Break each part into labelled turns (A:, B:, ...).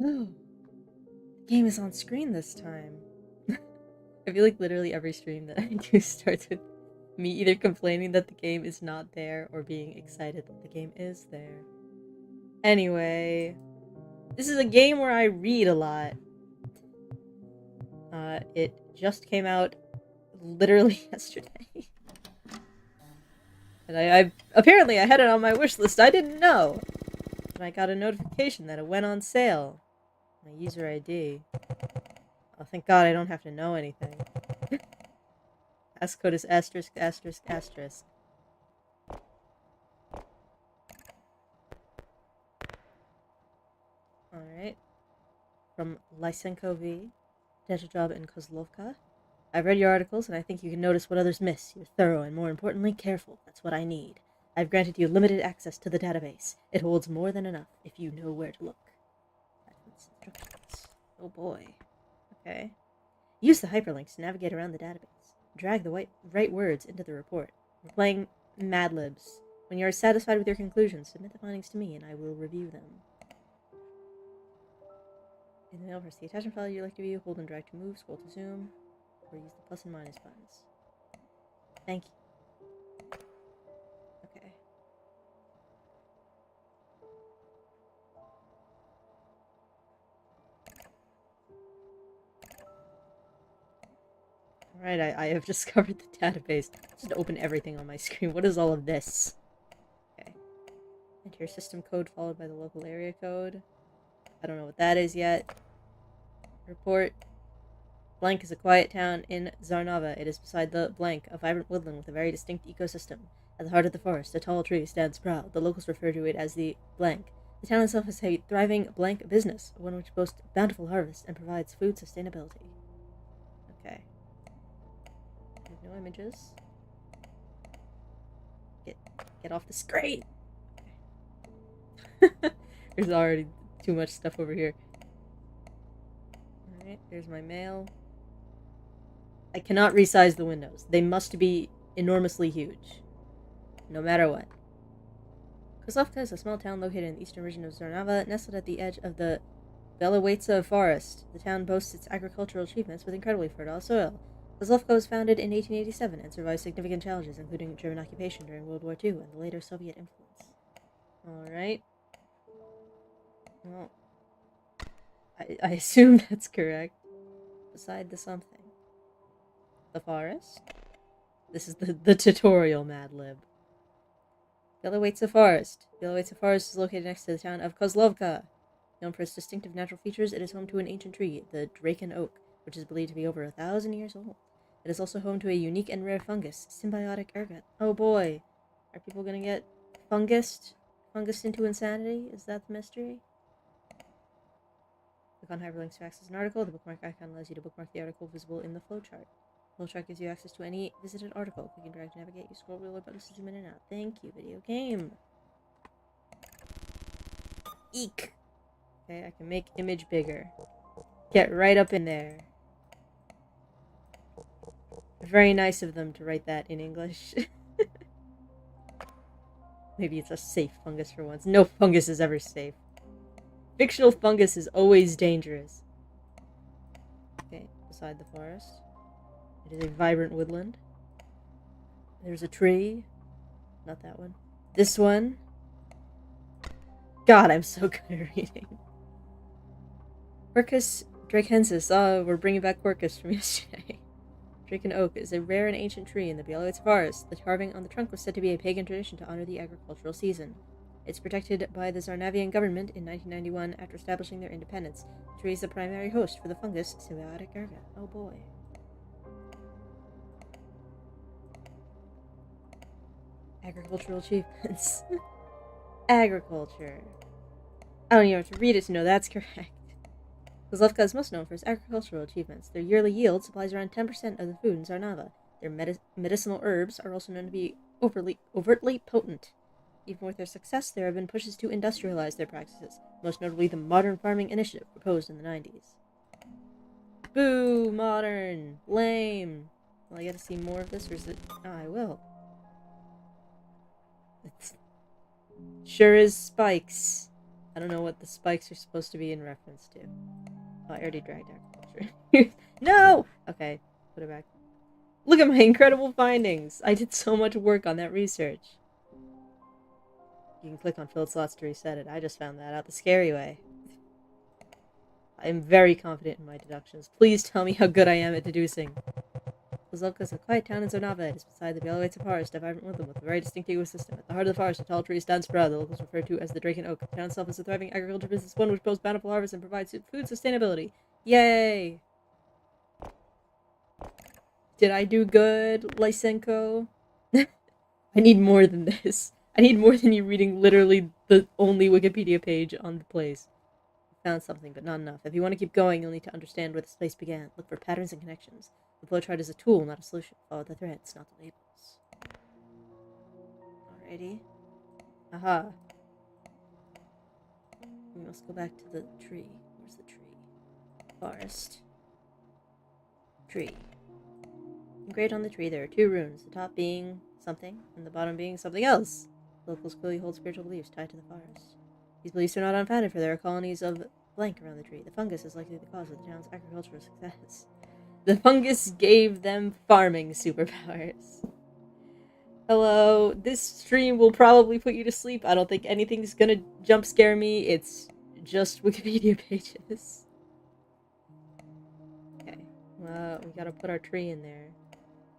A: Hello. The game is on screen this time. I feel like literally every stream that I do starts with me either complaining that the game is not there or being excited that the game is there. Anyway, this is a game where I read a lot. It just came out literally yesterday. And I apparently I had it on my wish list. I didn't know. And I got a notification that it went on sale. My user ID. Oh, thank God I don't have to know anything. Passcode is asterisk, asterisk, asterisk. Alright. From Lysenko V. Potential job in KOZLOVKA. I've read your articles, and I think you can notice what others miss. You're thorough and, more importantly, careful. That's what I need. I've granted you limited access to the database. It holds more than enough if you know where to look. Instructions. Oh boy. Okay. Use the hyperlinks to navigate around the database. Drag the right words into the report. We're playing Mad Libs. When you are satisfied with your conclusions, submit the findings to me, and I will review them. In the mail, press the attachment file you'd like to view, hold and drag to move, scroll to zoom, or use the plus and minus buttons. Thank you. Okay. Alright, I have discovered the database. Just open everything on my screen. What is all of this? Okay. Enter your system code followed by the local area code. I don't know what that is yet. Report. Blank is a quiet town in Zarnava. It is beside the Blank, a vibrant woodland with a very distinct ecosystem. At the heart of the forest, a tall tree stands proud. The locals refer to it as the Blank. The town itself is a thriving Blank business, one which boasts bountiful harvests and provides food sustainability. Okay. I have no images. Get off the screen! Okay. There's already too much stuff over here. Alright, there's my mail. I cannot resize the windows. They must be enormously huge. No matter what. KOZLOVKA is a small town located in the eastern region of Zarnava, nestled at the edge of the Belowetsa forest. The town boasts its agricultural achievements with incredibly fertile soil. KOZLOVKA was founded in 1887 and survived significant challenges, including German occupation during World War II and the later Soviet influence. Alright. Well, I assume that's correct. Beside the something. The forest? This is the tutorial, Mad Lib. Belowetsa Forest. Belowetsa Forest is located next to the town of KOZLOVKA. Known for its distinctive natural features, it is home to an ancient tree, the Draken Oak, which is believed to be over 1,000 years old. It is also home to a unique and rare fungus, symbiotic ergot. Oh boy. Are people gonna get fungused? Fungused into insanity? Is that the mystery? Click on hyperlinks to access an article. The bookmark icon allows you to bookmark the article visible in the flowchart. The flowchart gives you access to any visited article. Click and drag to navigate. Use scroll wheel or buttons to zoom in and out. Thank you, video game. Eek. Okay, I can make image bigger. Get right up in there. Very nice of them to write that in English. Maybe it's a safe fungus for once. No fungus is ever safe. Fictional fungus is always dangerous. Okay, beside the forest. It is a vibrant woodland. There's a tree. Not that one. This one. God, I'm so good at reading. Quercus drakensis. Oh, we're bringing back Quercus from yesterday. Draken Oak is a rare and ancient tree in the Belowetsa forest. The carving on the trunk was said to be a pagan tradition to honor the agricultural season. It's protected by the Zarnavian government in 1991 after establishing their independence. The tree is the primary host for the fungus symbiotic ergot. Oh boy. Agricultural achievements. Agriculture. I don't even have to read it to know that's correct. KOZLOVKA is most known for its agricultural achievements. Their yearly yield supplies around 10% of the food in Zarnava. Their medicinal herbs are also known to be overtly potent. Even with their success, there have been pushes to industrialize their practices, most notably the Modern Farming Initiative proposed in the 90s. Boo! Modern! Lame! Well, I gotta see more of this, or is it... Oh, I will. It sure is spikes. I don't know what the spikes are supposed to be in reference to. Oh, I already dragged agriculture. No! Okay, put it back. Look at my incredible findings! I did so much work on that research. You can click on filled slots to reset it. I just found that out the scary way. I am very confident in my deductions. Please tell me how good I am at deducing. KOZLOVKA is a quiet town in Zonava. It is beside the Bielowitsa forest, a vibrant woodland with a very distinct ecosystem. At the heart of the forest, a tall tree stands proud. The locals refer to as the Drake and Oak. The town itself is a thriving agriculture business, one which boasts bountiful harvests and provides food sustainability. Yay! Did I do good, Lysenko? I need more than this. I need more than you reading literally the only Wikipedia page on the place. Found something, but not enough. If you want to keep going, you'll need to understand where this place began. Look for patterns and connections. The flowchart is a tool, not a solution. Follow the threads, not the labels. Alrighty. Aha. We must go back to the tree. Where's the tree? Forest. Tree. Engraved on the tree, there are two runes, the top being something, and the bottom being something else. The locals clearly hold spiritual beliefs tied to the forest. These beliefs are not unfounded, for there are colonies of blank around the tree. The fungus is likely the cause of the town's agricultural success. The fungus gave them farming superpowers. Hello, this stream will probably put you to sleep. I don't think anything's gonna jump scare me. It's just Wikipedia pages. Okay, well, we gotta put our tree in there.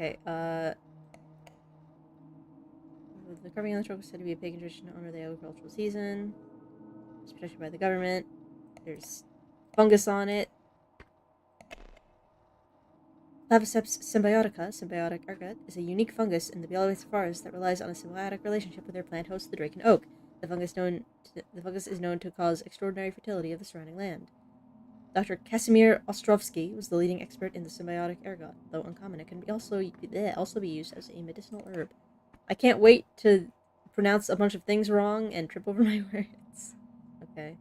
A: Okay, the carving on the trunk is said to be a pagan tradition to honor the agricultural season. It's protected by the government. There's fungus on it. Claviceps symbiotica, symbiotic ergot, is a unique fungus in the Bielowitsa forest that relies on a symbiotic relationship with their plant host, the drake and oak. The fungus is known to cause extraordinary fertility of the surrounding land. Dr. Casimir Ostrovsky was the leading expert in the symbiotic ergot. Though uncommon, it can also be used as a medicinal herb. I can't wait to pronounce a bunch of things wrong and trip over my words. Okay.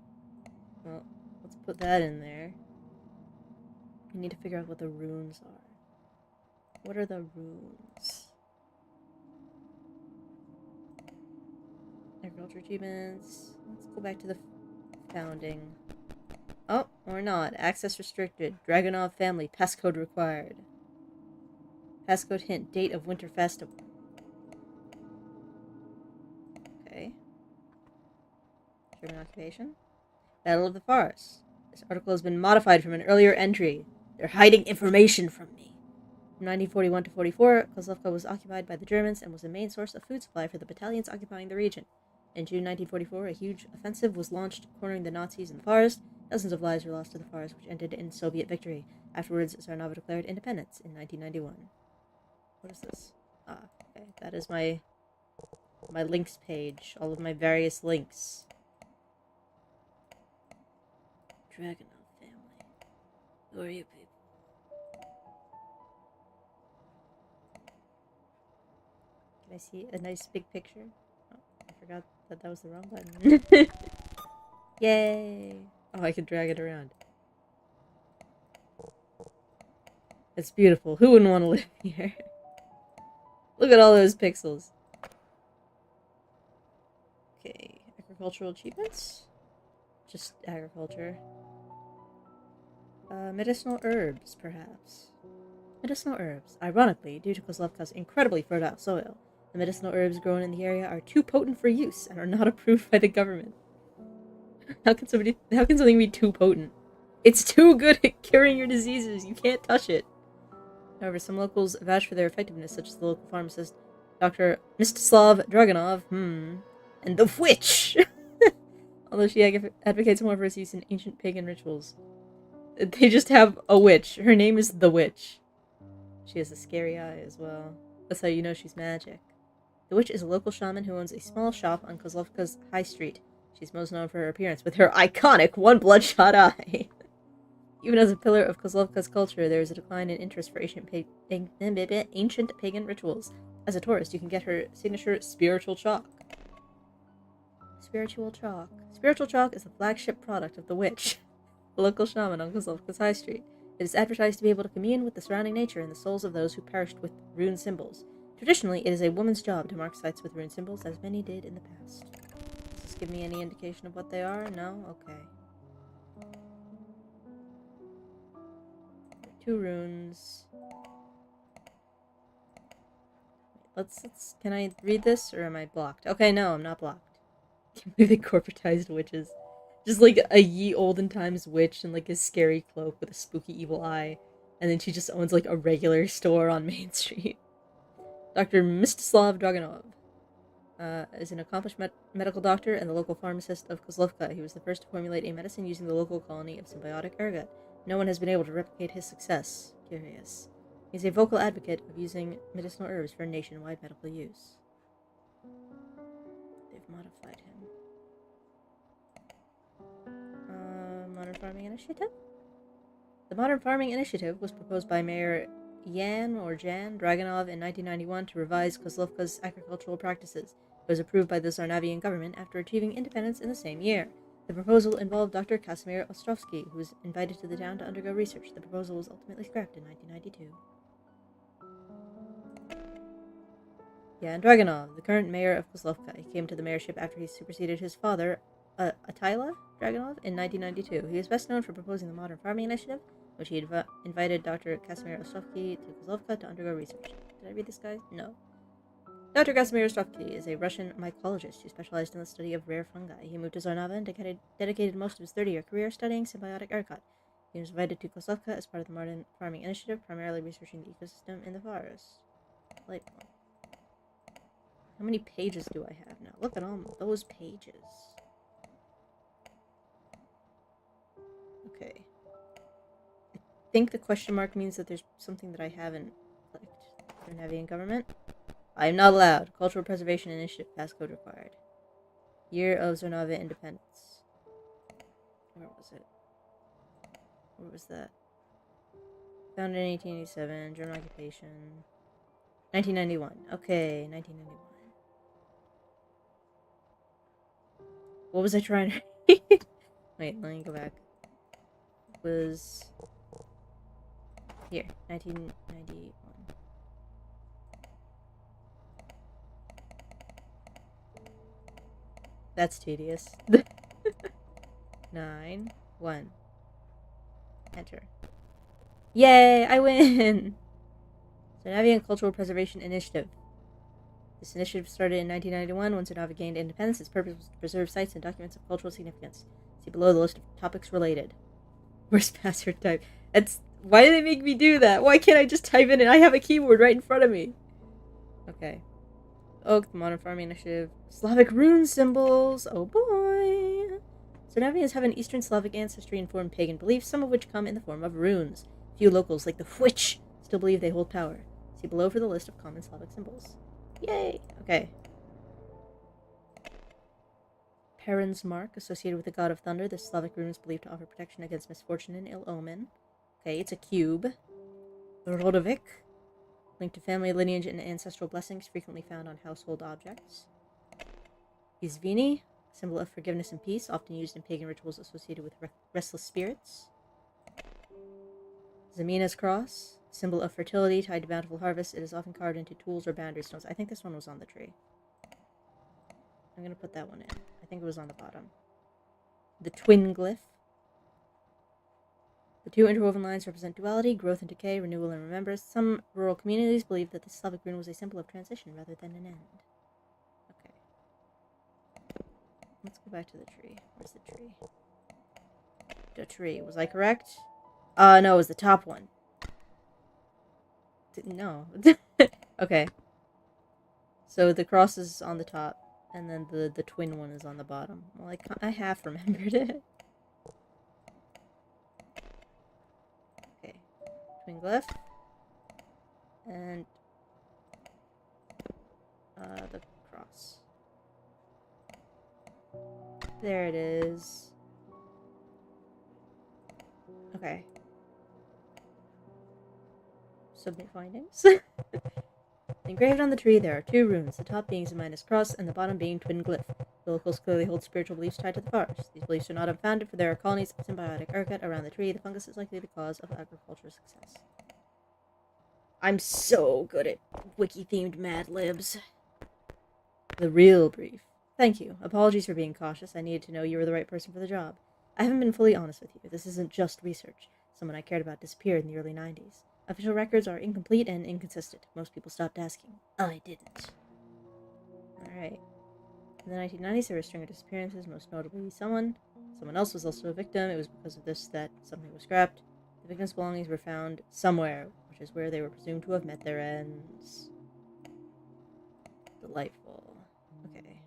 A: Well, let's put that in there. We need to figure out what the runes are. What are the runes? Agriculture achievements. Let's go back to the founding. Oh, or not. Access restricted. Dragunov family. Passcode required. Passcode hint. Date of winter festival. Okay. German occupation. Battle of the Forest. This article has been modified from an earlier entry. They're hiding information from me. From 1941 to 44, KOZLOVKA was occupied by the Germans and was a main source of food supply for the battalions occupying the region. In June 1944, a huge offensive was launched, cornering the Nazis in the forest. Dozens of lives were lost to the forest, which ended in Soviet victory. Afterwards, Zarnava declared independence in 1991. What is this? Ah, okay. That is my links page. All of my various links. Dragunov family. Who are you people? Can I see a nice big picture? Oh, I forgot that was the wrong button. Yay! Oh, I can drag it around. It's beautiful. Who wouldn't want to live here? Look at all those pixels. Okay, agricultural achievements? Just agriculture. Medicinal herbs, perhaps. Medicinal herbs. Ironically, due to KOZLOVKA's incredibly fertile soil, the medicinal herbs grown in the area are too potent for use and are not approved by the government. How can something be too potent? It's too good at curing your diseases. You can't touch it. However, some locals vouch for their effectiveness, such as the local pharmacist, Dr. Mstislav Dragunov, and the witch! Although she advocates more for its use in ancient pagan rituals. They just have a witch. Her name is the witch. She has a scary eye as well. That's how you know she's magic. The witch is a local shaman who owns a small shop on KOZLOVKA's high street. She's most known for her appearance with her iconic one bloodshot eye. Even as a pillar of KOZLOVKA's culture, there is a decline in interest for ancient pagan rituals. As a tourist, you can get her signature spiritual chalk. Spiritual chalk. Spiritual chalk is the flagship product of the witch, the local shaman on KOZLOVKA's high street. It is advertised to be able to commune with the surrounding nature and the souls of those who perished with rune symbols. Traditionally, it is a woman's job to mark sites with rune symbols, as many did in the past. This is give me any indication of what they are? No? Okay. 2 runes. Let's can I read this or am I blocked? Okay, no, I'm not blocked. Can't believe they corporatized witches. Just like a ye olden times witch in like a scary cloak with a spooky evil eye. And then she just owns like a regular store on Main Street. Dr. Mstislav Dragunov is an accomplished medical doctor and the local pharmacist of KOZLOVKA. He was the first to formulate a medicine using the local colony of symbiotic ergot. No one has been able to replicate his success. Curious. He's a vocal advocate of using medicinal herbs for nationwide medical use. They've modified him. Modern Farming Initiative? The Modern Farming Initiative was proposed by Mayor Jan Dragunov in 1991 to revise KOZLOVKA's agricultural practices. It was approved by the Zarnavian government after achieving independence in the same year. The proposal involved Dr. Kasimir Ostrovsky, who was invited to the town to undergo research. The proposal was ultimately scrapped in 1992. Jan Dragunov, the current mayor of KOZLOVKA. He came to the mayorship after he superseded his father, Eilis Dragunov, in 1992. He is best known for proposing the Modern Farming Initiative, which he invited Dr. Kasimir Ostrovsky to KOZLOVKA to undergo research. Did I read this guy? No. Dr. Kasimir Ostrovsky is a Russian mycologist who specialized in the study of rare fungi. He moved to Zarnava and dedicated most of his 30-year career studying symbiotic ergot. He was invited to KOZLOVKA as part of the Modern Farming Initiative, primarily researching the ecosystem in the forest. Delightful. How many pages do I have now? Look at all those pages. Okay. I think the question mark means that there's something that I haven't clicked. Navian government. I am not allowed. Cultural Preservation Initiative. Passcode required. Year of Zarnava independence. Where was it? Where was that? Founded in 1887. German occupation. 1991. Okay, 1991. What was I trying to read? Wait, let me go back. It was here, 1991. That's tedious. 9, 1. Enter. Yay, I win! Zarnavian Cultural Preservation Initiative. This initiative started in 1991 when Zarnava gained independence. Its purpose was to preserve sites and documents of cultural significance. See below the list of topics related. Where's password type? Why do they make me do that? Why can't I just type in it? I have a keyboard right in front of me. Okay. Oak, the Modern Farming Initiative. Slavic rune symbols. Oh boy. Zarnavians have an Eastern Slavic ancestry-informed pagan beliefs, some of which come in the form of runes. Few locals, like the Witch, still believe they hold power. See below for the list of common Slavic symbols. Yay! Okay. Perrin's mark, associated with the god of thunder. This Slavic rune is believed to offer protection against misfortune and ill omen. Okay, it's a cube. Rodovik, linked to family lineage and ancestral blessings, frequently found on household objects. Izvini, symbol of forgiveness and peace, often used in pagan rituals associated with restless spirits. Zamina's cross, symbol of fertility tied to bountiful harvest. It is often carved into tools or boundary stones. I think this one was on the tree. I'm going to put that one in. I think it was on the bottom. The twin glyph. The two interwoven lines represent duality, growth and decay, renewal and remembrance. Some rural communities believe that the Slavic rune was a symbol of transition rather than an end. Okay. Let's go back to the tree. Where's the tree? The tree. Was I correct? No, it was the top one. No. Okay. So the cross is on the top, and then the twin one is on the bottom. Well, I half remembered it. Okay. Twin glyph. And the cross. There it is. Okay. Submit findings. Engraved on the tree, there are two runes, the top being Zeminas cross and the bottom being twin glyph. The locals clearly hold spiritual beliefs tied to the forest. These beliefs are not unfounded, for there are colonies of symbiotic ergot around the tree. The fungus is likely the cause of agricultural success. I'm so good at wiki-themed Mad Libs. The real brief. Thank you. Apologies for being cautious. I needed to know you were the right person for the job. I haven't been fully honest with you. This isn't just research. Someone I cared about disappeared in the early 90s. Official records are incomplete and inconsistent. Most people stopped asking. I didn't. Alright. In the 1990s, there were a string of disappearances, most notably someone else was also a victim. It was because of this that something was scrapped. The victim's belongings were found somewhere, which is where they were presumed to have met their ends. Delightful. Okay.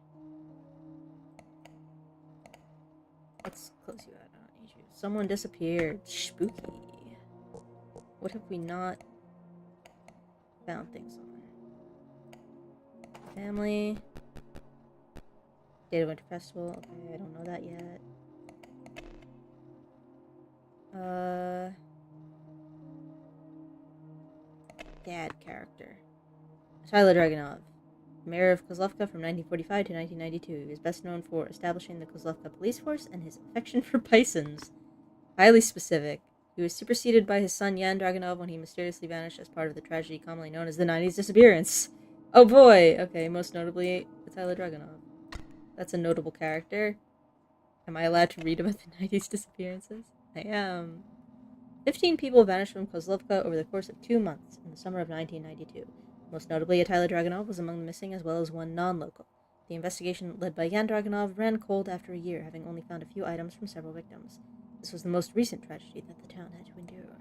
A: Let's close you out. I don't need you. Someone disappeared. Spooky. What have we not found things on? Family. Date of Winter Festival. Okay, I don't know that yet. Dad character. Tyler Dragunov. Mayor of KOZLOVKA from 1945 to 1992. He is best known for establishing the KOZLOVKA police force and his affection for Pisons. Highly specific. He was superseded by his son Yan Dragunov when he mysteriously vanished as part of the tragedy commonly known as the 90s disappearance. Oh boy! Okay, most notably, Tyler Dragunov. That's a notable character. Am I allowed to read about the 90s disappearances? I am. 15 people vanished from KOZLOVKA over the course of 2 months in the summer of 1992. Most notably, Tyler Dragunov was among the missing, as well as one non-local. The investigation led by Yan Dragunov ran cold after a year, having only found a few items from several victims. This was the most recent tragedy that the town had to endure.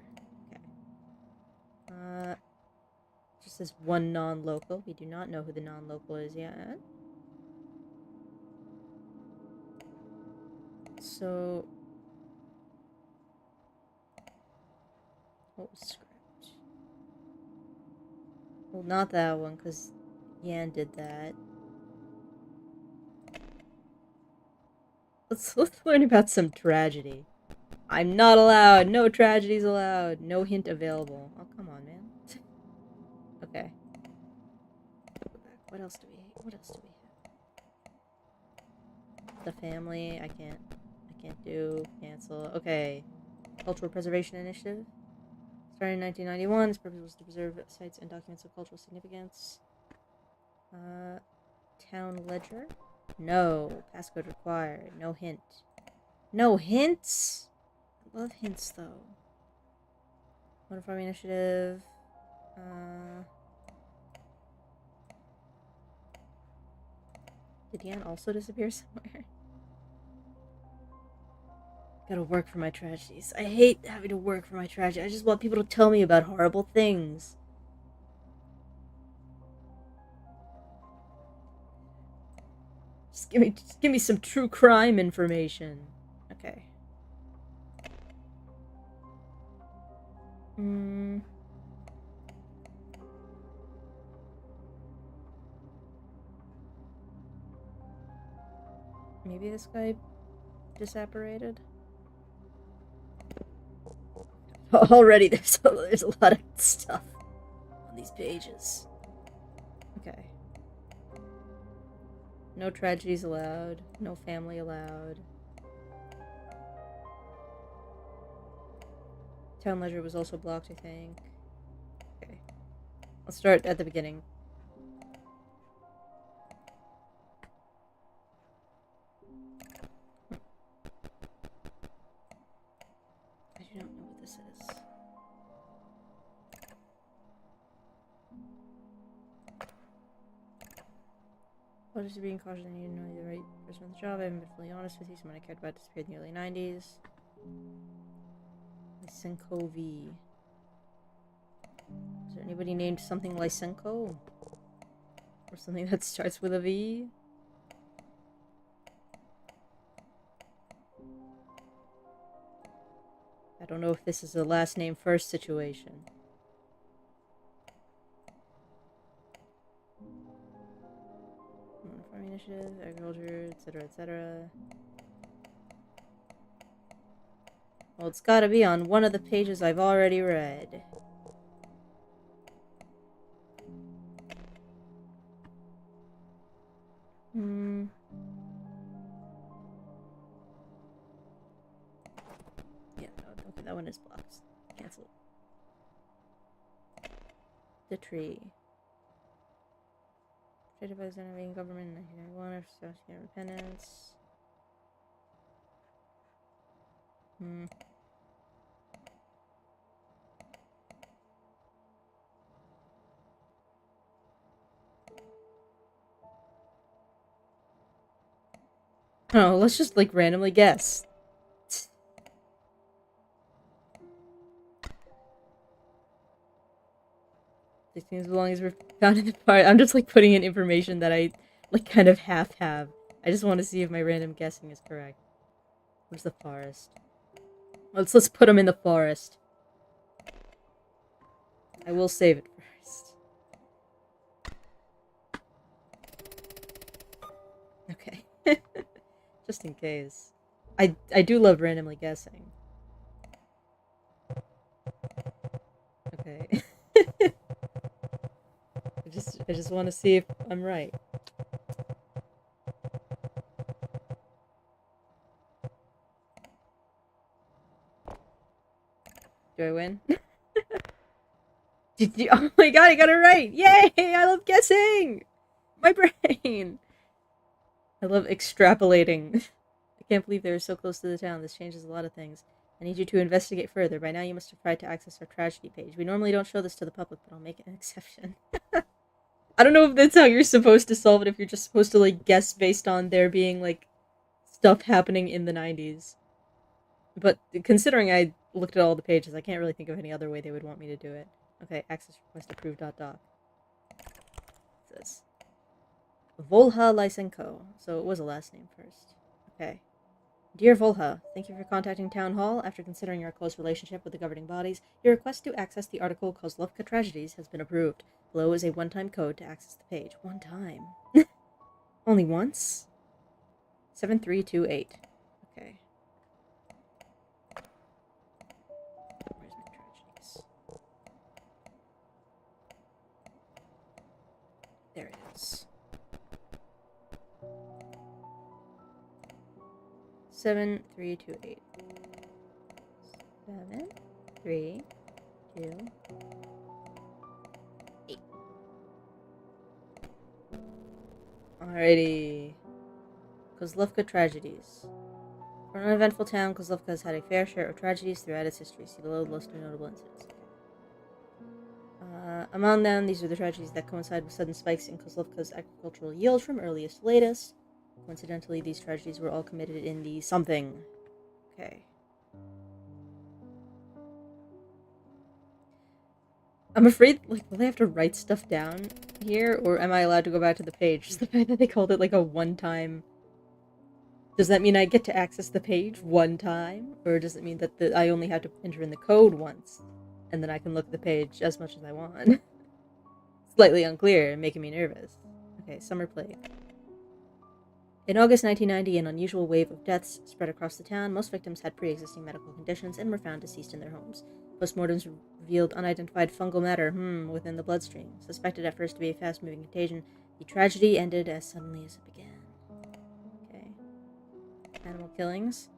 A: Okay. Just says one non-local. We do not know who the non-local is yet. So... what was scrapped? Well, not that one, because Yan did that. Let's learn about some tragedy. I'm not allowed. No tragedies allowed. No hint available. Oh, come on, man. Okay. Go back. What else do we have? The family. I can't do. Cancel. Okay. Cultural Preservation Initiative. Started in 1991. Its purpose was to preserve sites and documents of cultural significance. Town ledger. No. Passcode required. No hint. No hints? I love hints, though. Motor Farming Initiative. Did Yan also disappear somewhere? Gotta work for my tragedies. I hate having to work for my tragedy. I just want people to tell me about horrible things. Just give me some true crime information. Okay. Maybe this guy disapparated? Already there's a lot of stuff on these pages. Okay. No tragedies allowed. No family allowed. Town ledger was also blocked, I think. Okay. Let's start at the beginning. I do not know what this is. What is being cautious? I need to know the right person on the job. I haven't been fully honest with you. Someone I cared about disappeared in the early 90s. Lysenko V. Is there anybody named something Lysenko? Or something that starts with a V? I don't know if this is a last name first situation. Farming initiative, agriculture, etc., etc. Well, it's gotta be on one of the pages I've already read. Yeah, no, okay, that one is blocked. Cancel. The tree. Created by the Xenovian government in 1991 after South independence. Oh, let's just like randomly guess. As long as we're found in the part, I'm just like putting in information that I like kind of half have. I just want to see if my random guessing is correct. Where's the forest? Let's put them in the forest. I will save it first. Okay. Just in case. I do love randomly guessing. Okay. I just want to see if I'm right. Do I win? Did you? Oh my god, I got it right! Yay! I love guessing! My brain! I love extrapolating. I can't believe they were so close to the town. This changes a lot of things. I need you to investigate further. By now you must have tried to access our tragedy page. We normally don't show this to the public, but I'll make an exception. I don't know if that's how you're supposed to solve it, if you're just supposed to, like, guess based on there being, like, stuff happening in the 90s. But considering I looked at all the pages, I can't really think of any other way they would want me to do it. Okay, access request approved. Doc. What's this? Volha Lysenko. So it was a last name first. Okay. Dear Volha, thank you for contacting Town Hall. After considering your close relationship with the governing bodies, your request to access the article KOZLOVKA Tragedies has been approved. Below is a one-time code to access the page. One time? Only once? 7328. Okay. Where's my tragedies? There it is. 7328. 7, 3, 2, 8. Alrighty. KOZLOVKA Tragedies. For an uneventful town, KOZLOVKA has had a fair share of tragedies throughout its history. See below the list of notable incidents. Among them, these are the tragedies that coincide with sudden spikes in KOZLOVKA's agricultural yield from earliest to latest. Coincidentally, these tragedies were all committed in the something. Okay. I'm afraid, like, will I have to write stuff down here? Or am I allowed to go back to the page? Just the fact that they called it, like, a one-time... Does that mean I get to access the page one time? Or does it mean that I only have to enter in the code once? And then I can look at the page as much as I want? Slightly unclear and making me nervous. Okay, Summer Plague. In August 1990, an unusual wave of deaths spread across the town. Most victims had pre-existing medical conditions and were found deceased in their homes. Postmortems revealed unidentified fungal matter, within the bloodstream. Suspected at first to be a fast-moving contagion, the tragedy ended as suddenly as it began. Okay. Animal killings.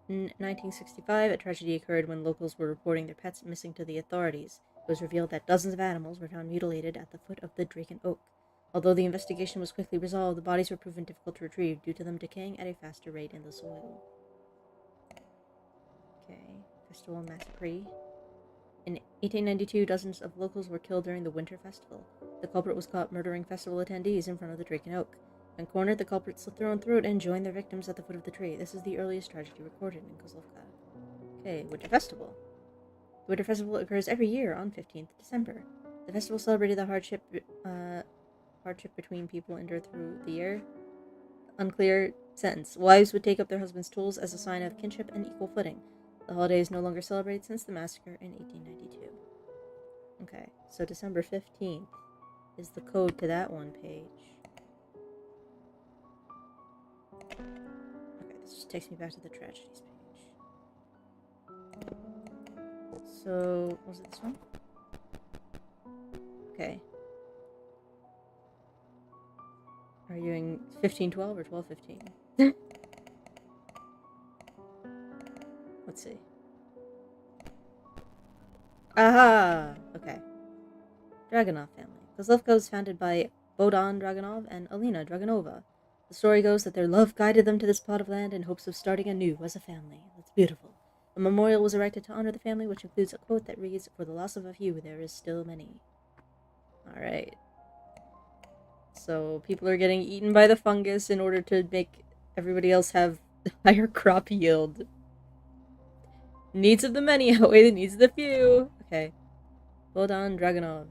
A: In 1965, a tragedy occurred when locals were reporting their pets missing to the authorities. It was revealed that dozens of animals were found mutilated at the foot of the Draken Oak. Although the investigation was quickly resolved, the bodies were proven difficult to retrieve due to them decaying at a faster rate in the soil. Okay. Festival Massacre. In 1892, dozens of locals were killed during the Winter Festival. The culprit was caught murdering festival attendees in front of the Draken Oak. When cornered, the culprit slit their own throat and joined their victims at the foot of the tree. This is the earliest tragedy recorded in KOZLOVKA. Okay, Winter Festival. The Winter Festival occurs every year on 15th December. The festival celebrated the hardship between people endured through the year. Unclear sentence. Wives would take up their husbands' tools as a sign of kinship and equal footing. The holiday is no longer celebrated since the massacre in 1892. Okay, so December 15th is the code to that one page. Okay, this just takes me back to the tragedies page. So, was it this one? Okay. Are you doing 1512 or 1215? Let's see. Aha! Okay. Dragunov family. KOZLOVKA was founded by Bohdan Dragunov and Alina Dragunova. The story goes that their love guided them to this plot of land in hopes of starting anew as a family. That's beautiful. A memorial was erected to honor the family, which includes a quote that reads, "For the loss of a few, there is still many." Alright. So, people are getting eaten by the fungus in order to make everybody else have higher crop yield. Needs of the many outweigh the needs of the few. Okay. Bohdan Dragunov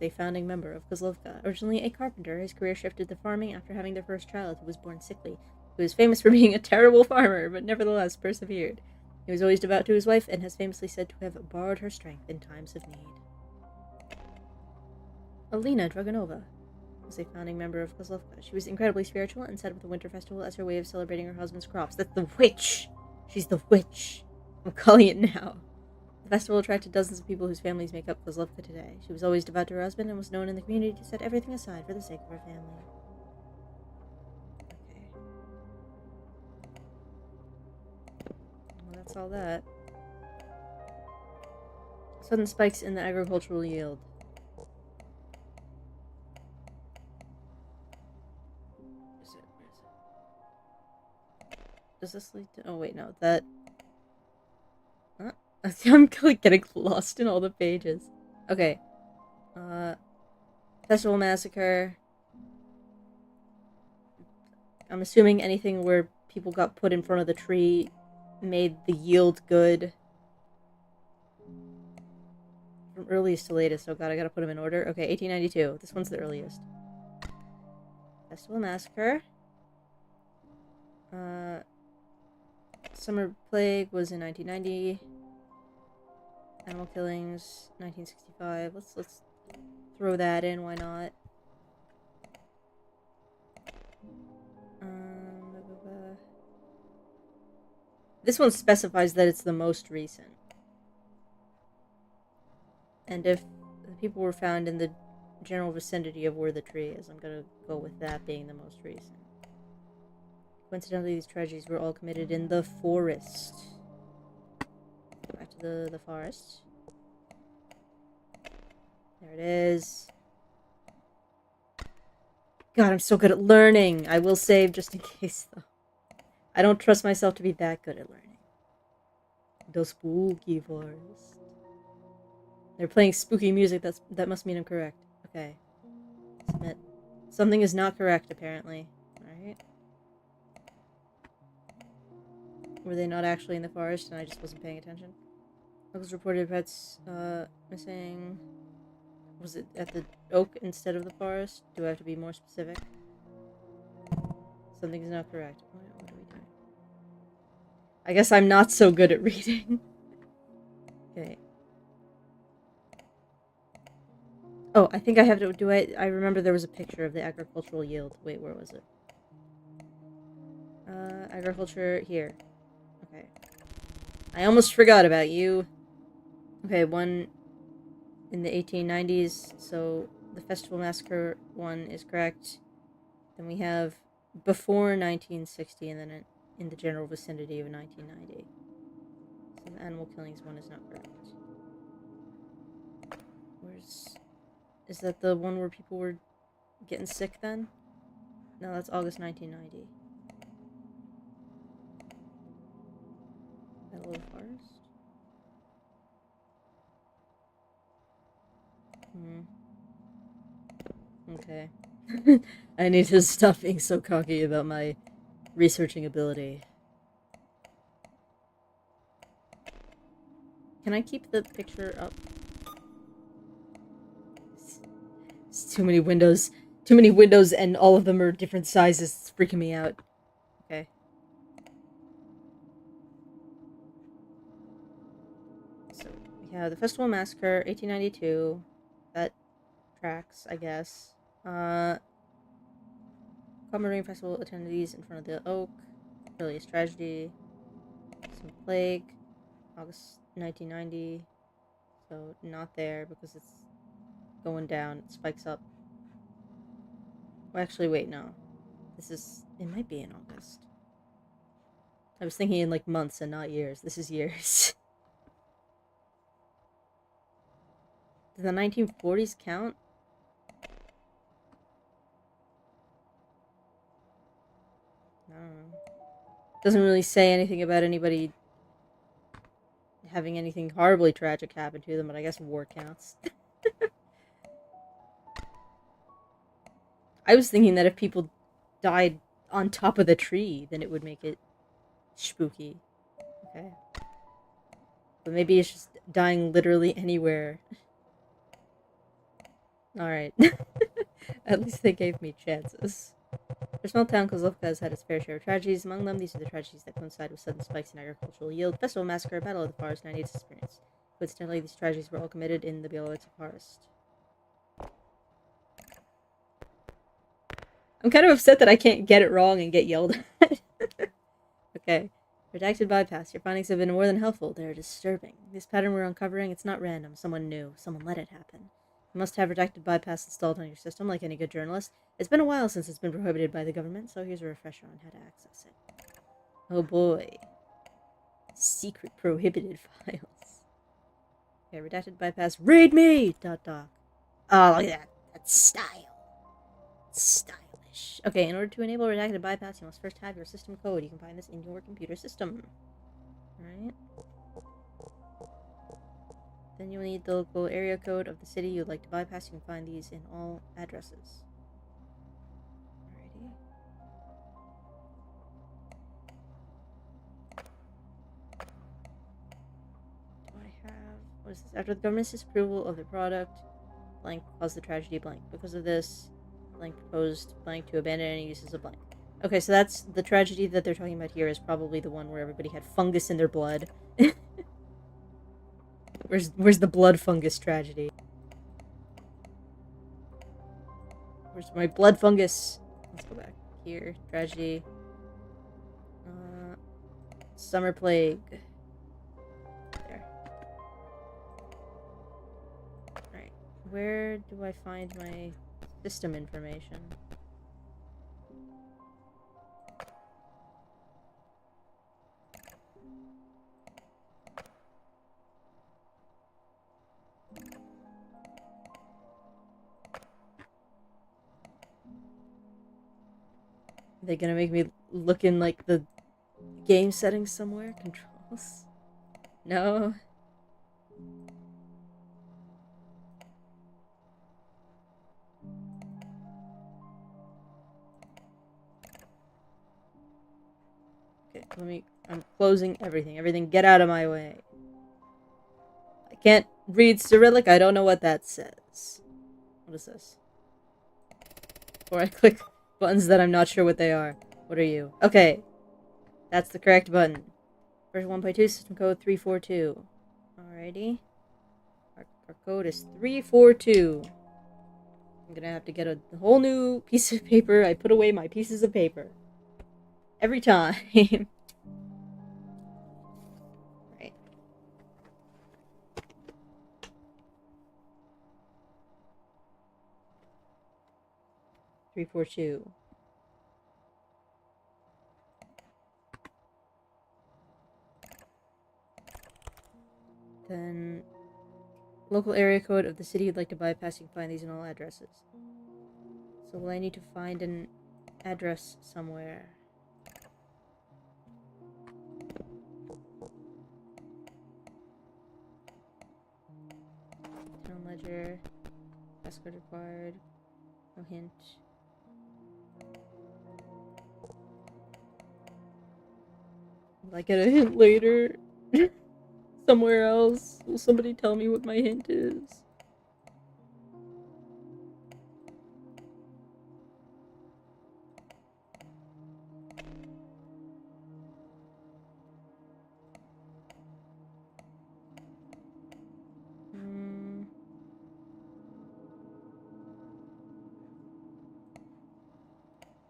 A: is a founding member of KOZLOVKA. Originally a carpenter, his career shifted to farming after having their first child, who was born sickly. He was famous for being a terrible farmer, but nevertheless persevered. He was always devout to his wife and has famously said to have borrowed her strength in times of need. Alina Dragunova was a founding member of KOZLOVKA. She was incredibly spiritual and set up the winter festival as her way of celebrating her husband's crops. That's the witch! She's the witch! I'm calling it now. The festival attracted dozens of people whose families make up KOZLOVKA today. She was always devout to her husband and was known in the community to set everything aside for the sake of her family. Okay. Well, that's all that. Sudden spikes in the agricultural yield. Does this lead to... Oh, wait, no. That... Huh? I'm like getting lost in all the pages. Okay. Festival massacre. I'm assuming anything where people got put in front of the tree made the yield good. From earliest to latest. Oh god, I gotta put them in order. Okay, 1892. This one's the earliest. Festival massacre. Summer plague was in 1990. Animal killings, 1965. Let's throw that in. Why not? This one specifies that it's the most recent. And if the people were found in the general vicinity of where the tree is, I'm gonna go with that being the most recent. Coincidentally, these tragedies were all committed in the forest. Back to the forest. There it is. God, I'm so good at learning. I will save just in case, though. I don't trust myself to be that good at learning. The spooky forest. They're playing spooky music. That must mean I'm correct. Okay. Submit. Something is not correct, apparently. Alright. Were they not actually in the forest and I just wasn't paying attention? Locals reported pets, missing... Was it at the oak instead of the forest? Do I have to be more specific? Something is not correct. What are we doing? I guess I'm not so good at reading. Okay. Oh, I think I have to... I remember there was a picture of the agricultural yield. Wait, where was it? Agriculture here. Okay. I almost forgot about you. Okay, one in the 1890s, so the Festival Massacre one is correct. Then we have before 1960, and then in the general vicinity of 1990. So the animal killings one is not correct. Where's... Is that the one where people were getting sick then? No, that's August 1990. Battle of the Forest? Okay. I need to stop being so cocky about my researching ability. Can I keep the picture up? It's too many windows. Too many windows and all of them are different sizes. It's freaking me out. Okay. So, we have the Festival Massacre, 1892. That tracks, I guess. Common Festival attendees in front of the oak. Earliest tragedy. Some plague. August 1990. So, not there because it's going down. It spikes up. Well, actually, wait, no. This is... It might be in August. I was thinking in, like, months and not years. This is years. Did the 1940s count? Doesn't really say anything about anybody having anything horribly tragic happen to them, but I guess war counts. I was thinking that if people died on top of the tree, then it would make it spooky. Okay. But maybe it's just dying literally anywhere. Alright. At least they gave me chances. Our small town, KOZLOVKA, has had its fair share of tragedies. Among them, these are the tragedies that coincide with sudden spikes in agricultural yield, festival massacre, battle of the forest, 98's experience. Coincidentally, these tragedies were all committed in the Bielorussia forest. I'm kind of upset that I can't get it wrong and get yelled at. Okay. Redacted bypass. Your findings have been more than helpful. They're disturbing. This pattern we're uncovering, it's not random. Someone knew. Someone let it happen. You must have redacted bypass installed on your system, like any good journalist. It's been a while since it's been prohibited by the government, so here's a refresher on how to access it. Oh boy. Secret prohibited files. Okay, redacted bypass. Read me! ... Oh, look at that. That's style. Stylish. Okay, in order to enable redacted bypass, you must first have your system code. You can find this in your computer system. Alright. Then you'll need the local area code of the city you'd like to bypass. You can find these in all addresses. Alrighty. Do I have... What is this? After the government's disapproval of the product, blank caused the tragedy, blank. Because of this, blank proposed blank to abandon any uses of blank. Okay, so that's the tragedy that they're talking about here is probably the one where everybody had fungus in their blood. Where's the blood fungus tragedy? Where's my blood fungus? Let's go back here. Tragedy. Summer plague. There. Alright. Where do I find my system information? Are they gonna make me look in, like, the game settings somewhere? Controls? No? Okay, I'm closing everything. Everything get out of my way. I can't read Cyrillic. I don't know what that says. What is this? Or I click buttons that I'm not sure what they are. What are you? Okay. That's the correct button. Version 1.2, system code 342. Alrighty. Our code is 342. I'm gonna have to get a whole new piece of paper. I put away my pieces of paper. Every time. Right. Three, four, two. Then local area code of the city you'd like to bypass. You can find these in all addresses. So will I need to find an address somewhere? Town ledger. Passcode required. No hint. Will I get a hint later? Somewhere else? Will somebody tell me what my hint is?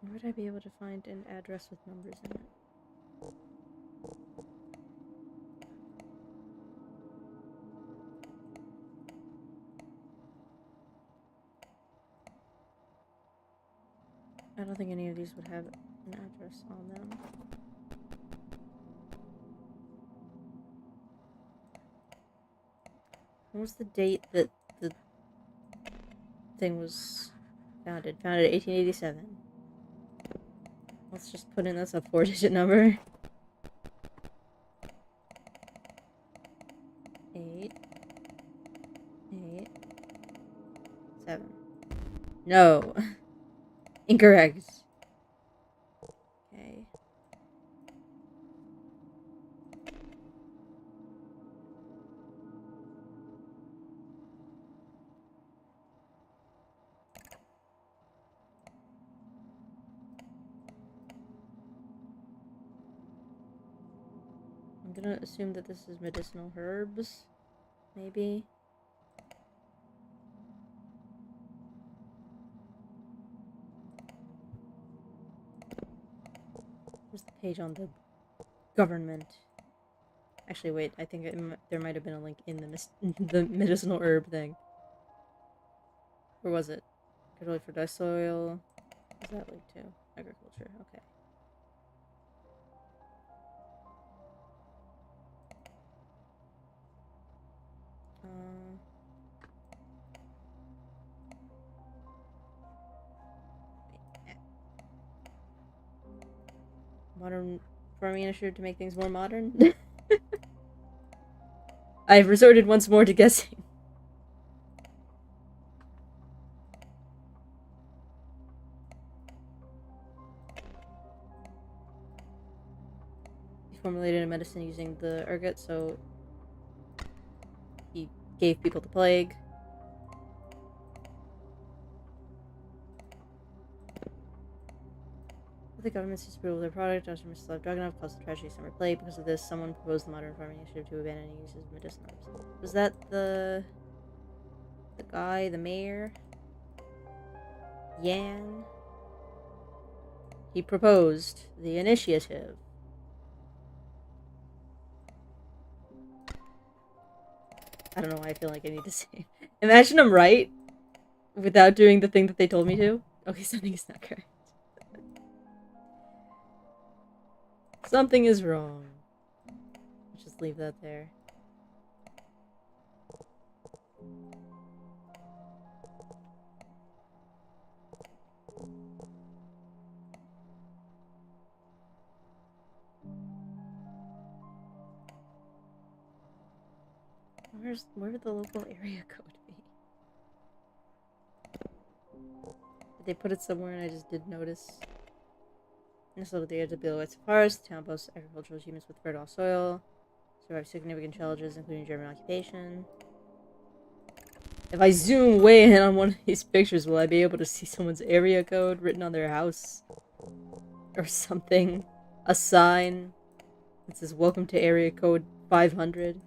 A: Where would I be able to find an address with numbers in it? I don't think any of these would have an address on them. When was the date that the thing was founded? Founded in 1887. Let's just put in that's a 4-digit number. 8, 8, 7. No. Incorrect. Okay. I'm gonna assume that this is medicinal herbs. Maybe. Where's the page on the government? Actually, wait. I think there might have been a link in the medicinal herb thing. Or was it? Control for dry soil. What's that link to? Agriculture. Okay. Modern farming initiative to make things more modern. I've resorted once more to guessing. He formulated a medicine using the ergot, so he gave people the plague. The government seized approval of their product. Dr. Mr. Dragunov caused the tragedy summer plague. Because of this, someone proposed the modern farming initiative to abandon any uses of medicinal herbs. Was that the guy, the mayor? Yan? He proposed the initiative. I don't know why I feel like I need to say. Imagine I'm right without doing the thing that they told me to. Okay, something is not correct. Something is wrong. Let's just leave that there. Where would the local area code be? Did they put it somewhere and I just didn't notice? This little data to build its forest, the town boasts agricultural achievements with fertile soil, survive significant challenges including German occupation. If I zoom way in on one of these pictures, will I be able to see someone's area code written on their house? Or something? A sign that says welcome to area code 500?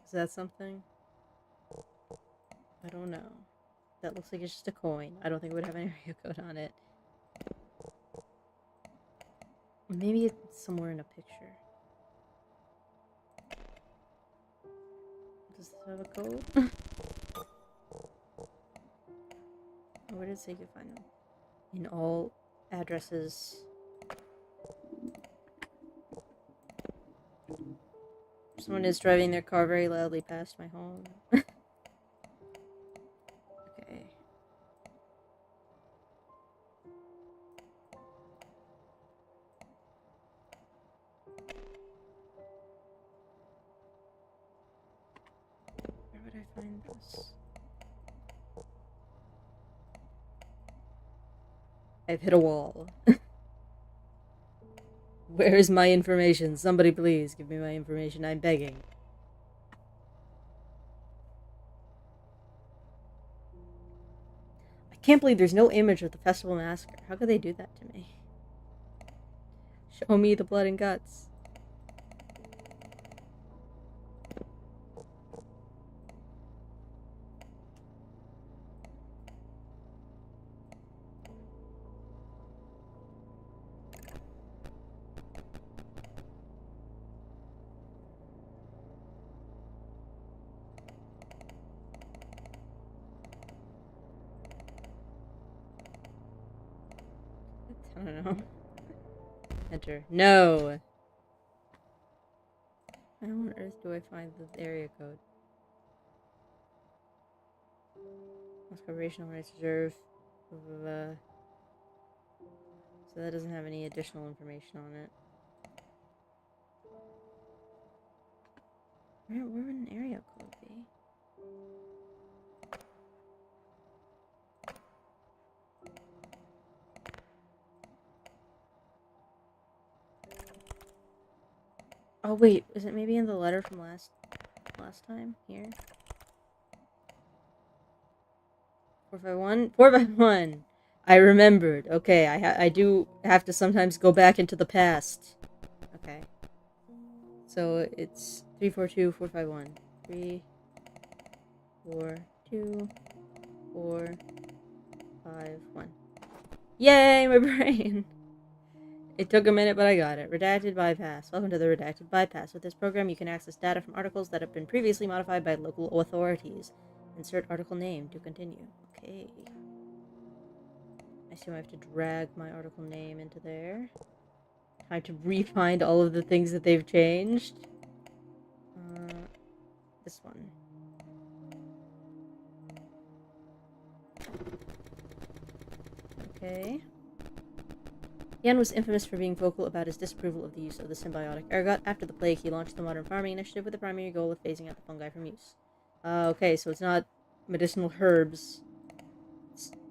A: Is that something? I don't know. That looks like it's just a coin. I don't think it would have an area code on it. Maybe it's somewhere in a picture. Does this have a code? Where did it say you could find them? In all addresses. Someone is driving their car very loudly past my home. Okay. Where would I find this? I've hit a wall. Where is my information? Somebody please give me my information. I'm begging. I can't believe there's no image of the festival massacre. How could they do that to me? Show me the blood and guts. don't know. Enter. No! How on earth do I find the area code? Operational rights reserve. So that doesn't have any additional information on it. Where would an area code be? Oh wait, is it maybe in the letter from last time? Here? 451? 451! I remembered. Okay, I do have to sometimes go back into the past. Okay. So it's 342451. 3, 4, 2, 4, 5, 1. Yay, my brain! It took a minute, but I got it. Redacted bypass. Welcome to the redacted bypass. With this program, you can access data from articles that have been previously modified by local authorities. Insert article name to continue. Okay. I assume I have to drag my article name into there. Time to re-find all of the things that they've changed. This one. Okay. Jan was infamous for being vocal about his disapproval of the use of the symbiotic ergot. After the plague, he launched the modern farming initiative with the primary goal of phasing out the fungi from use. Okay, so it's not medicinal herbs.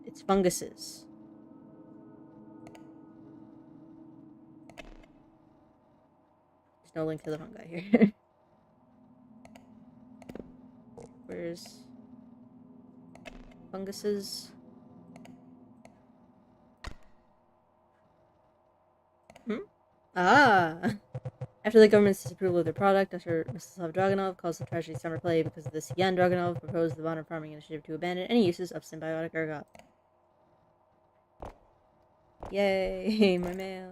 A: It's funguses. There's no link to the fungi here. Where's funguses? Ah! After the government's disapproval of their product, Dr. Mstislav Dragunov calls the tragedy summer play. Because of this, Yan Dragunov proposed the modern farming initiative to abandon any uses of symbiotic ergot. Yay, my mail.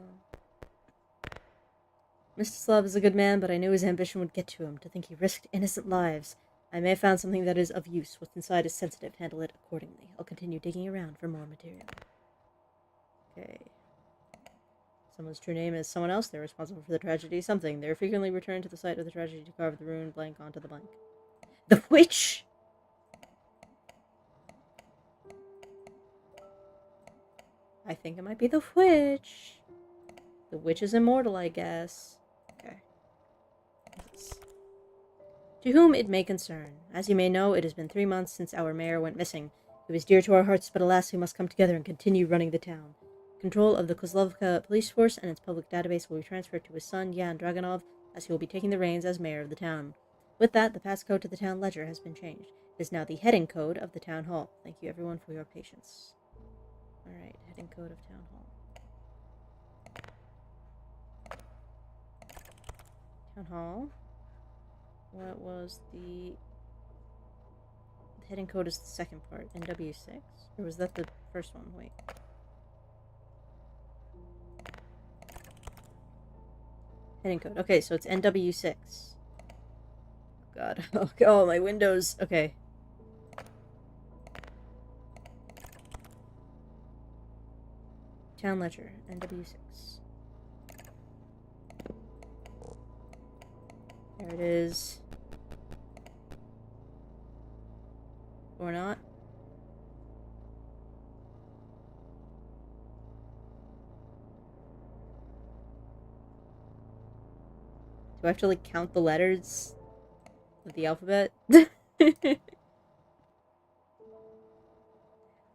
A: Mstislav is a good man, but I knew his ambition would get to him. To think he risked innocent lives. I may have found something that is of use. What's inside is sensitive. Handle it accordingly. I'll continue digging around for more material. Okay. Someone's true name is someone else. They're responsible for the tragedy. Something. They're frequently returned to the site of the tragedy to carve the rune blank onto the blank. The witch! I think it might be the witch. The witch is immortal, I guess. Okay. To whom it may concern. As you may know, it has been 3 months since our mayor went missing. He was dear to our hearts, but alas, we must come together and continue running the town. Control of the KOZLOVKA police force and its public database will be transferred to his son, Yan Dragunov, as he will be taking the reins as mayor of the town. With that, the passcode to the town ledger has been changed. It is now the heading code of the town hall. Thank you, everyone, for your patience. Alright, heading code of town hall. Town hall. What was the heading code is the second part. NW6? Or was that the first one? Wait. Heading code. Okay, so it's NW6. Oh god. Oh, my windows. Okay. Town ledger. NW6. There it is. Or not. Do I have to, like, count the letters of the alphabet? Am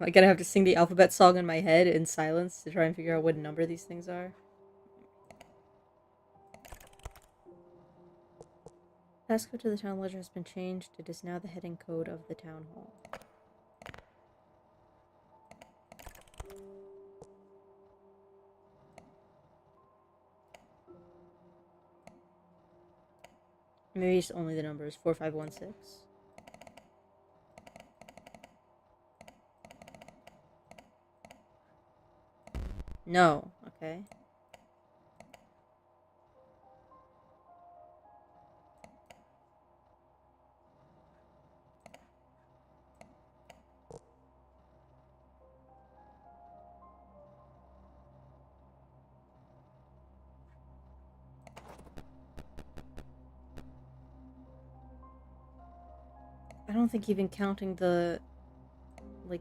A: I gonna have to sing the alphabet song in my head in silence to try and figure out what number these things are? Passcode to the town ledger has been changed. It is now the heading code of the town hall. Maybe it's only the numbers. 4516. No. Okay. I don't think even counting the, like,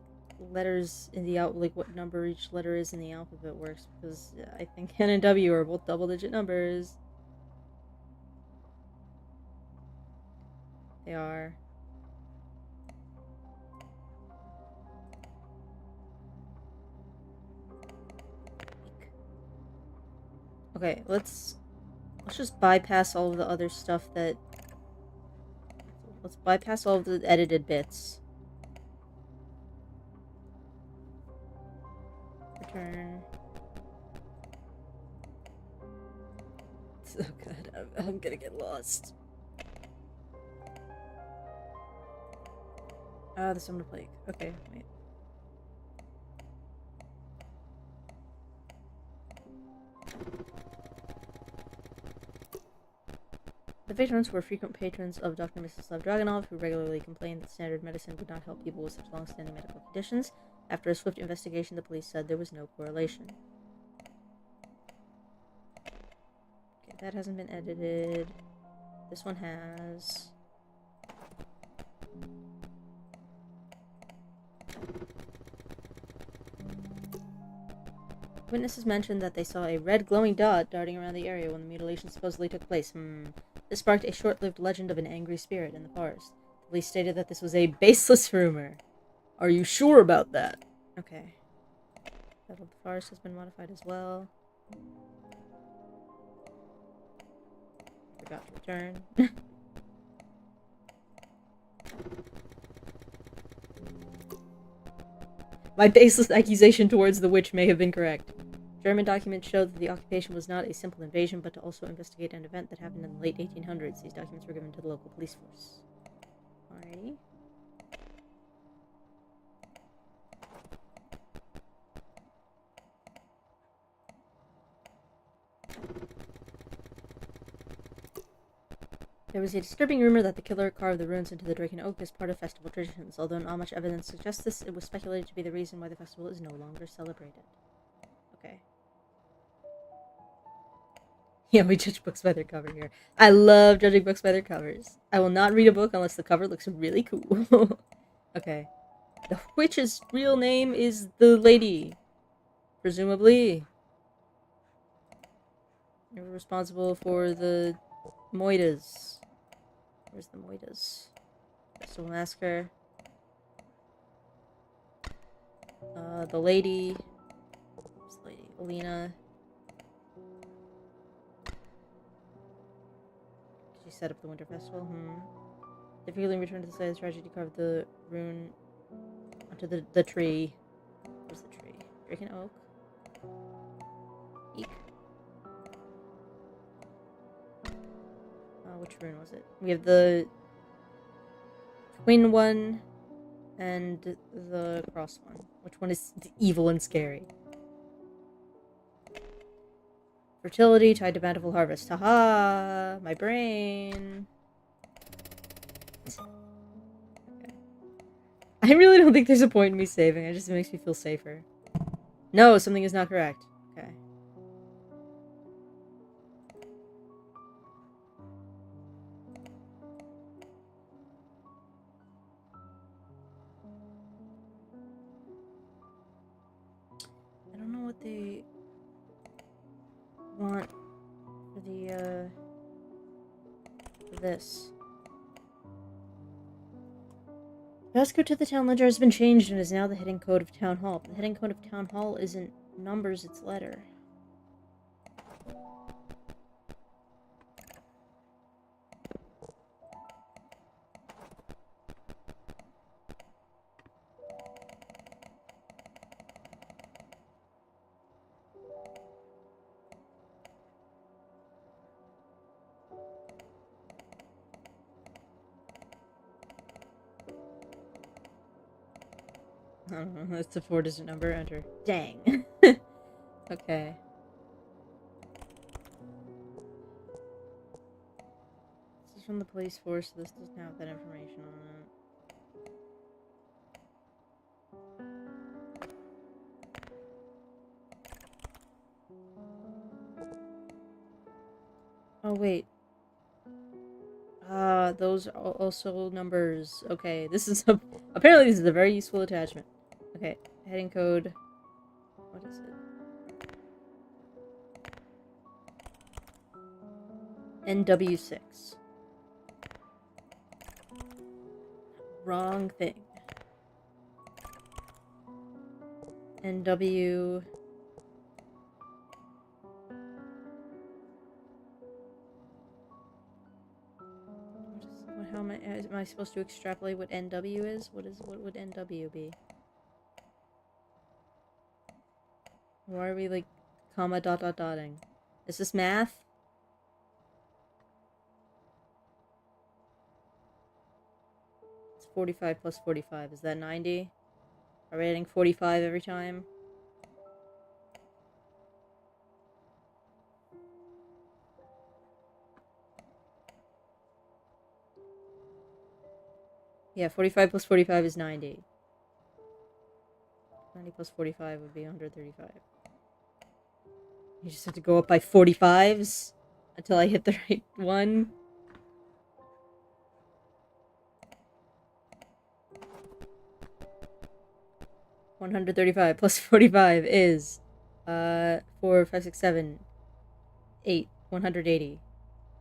A: letters in the like what number each letter is in the alphabet works, because I think N and W are both double-digit numbers. They are. Okay, let's just bypass all of the other stuff that... Let's bypass all of the edited bits. Return. Oh god, I'm gonna get lost. Ah, the Summer Plague. Okay, wait. The victims were frequent patrons of Dr. Mstislav Dragunov, who regularly complained that standard medicine would not help people with such long-standing medical conditions. After a swift investigation, the police said there was no correlation. Okay, that hasn't been edited. This one has. Witnesses mentioned that they saw a red glowing dot darting around the area when the mutilation supposedly took place. This sparked a short-lived legend of an angry spirit in the forest. The police stated that this was a baseless rumor. Are you sure about that? Okay. Battle of the Forest has been modified as well. Forgot to return. My baseless accusation towards the witch may have been correct. German documents showed that the occupation was not a simple invasion, but to also investigate an event that happened in the late 1800s. These documents were given to the local police force. Alrighty. There was a disturbing rumor that the killer carved the runes into the Draken Oak as part of festival traditions. Although not much evidence suggests this, it was speculated to be the reason why the festival is no longer celebrated. Okay. Yeah, we judge books by their cover here. I love judging books by their covers. I will not read a book unless the cover looks really cool. Okay. The witch's real name is the lady. Presumably. You're responsible for the Moidas. Where's the Moidas? Festival Massacre. The lady. Where's the lady? Alina. She set up the Winter Festival. Difficultly returned to the site of the tragedy to carve the rune onto the tree. Where's the tree? Draken Oak. Eek. Which rune was it? We have the twin one and the cross one. Which one is evil and scary? Fertility tied to bountiful harvest. Haha! My brain! Okay. I really don't think there's a point in me saving. It just makes me feel safer. No, something is not correct. Okay. I don't know what they want for the, for this. Passcode to the town ledger has been changed and is now the heading code of Town Hall. But the heading code of Town Hall isn't numbers, it's letter. I don't know, that's a 4-digit number. Enter. Dang. Okay. This is from the police force, so this doesn't have that information on it. Oh, wait. Those are also numbers. Okay, this is a... Apparently this is a very useful attachment. Okay, heading code. What is it? NW6. Wrong thing. NW... How am I supposed to extrapolate what NW is? What would NW be? Why are we like comma dotting? Is this math? It's 45 plus 45. Is that 90? Are we adding 45 every time? Yeah, 45 plus 45 is 90. 90 plus 45 would be 135. You just have to go up by 45s until I hit the right one. $135 plus 45 is 4, 5, 6, 7, 8, 180.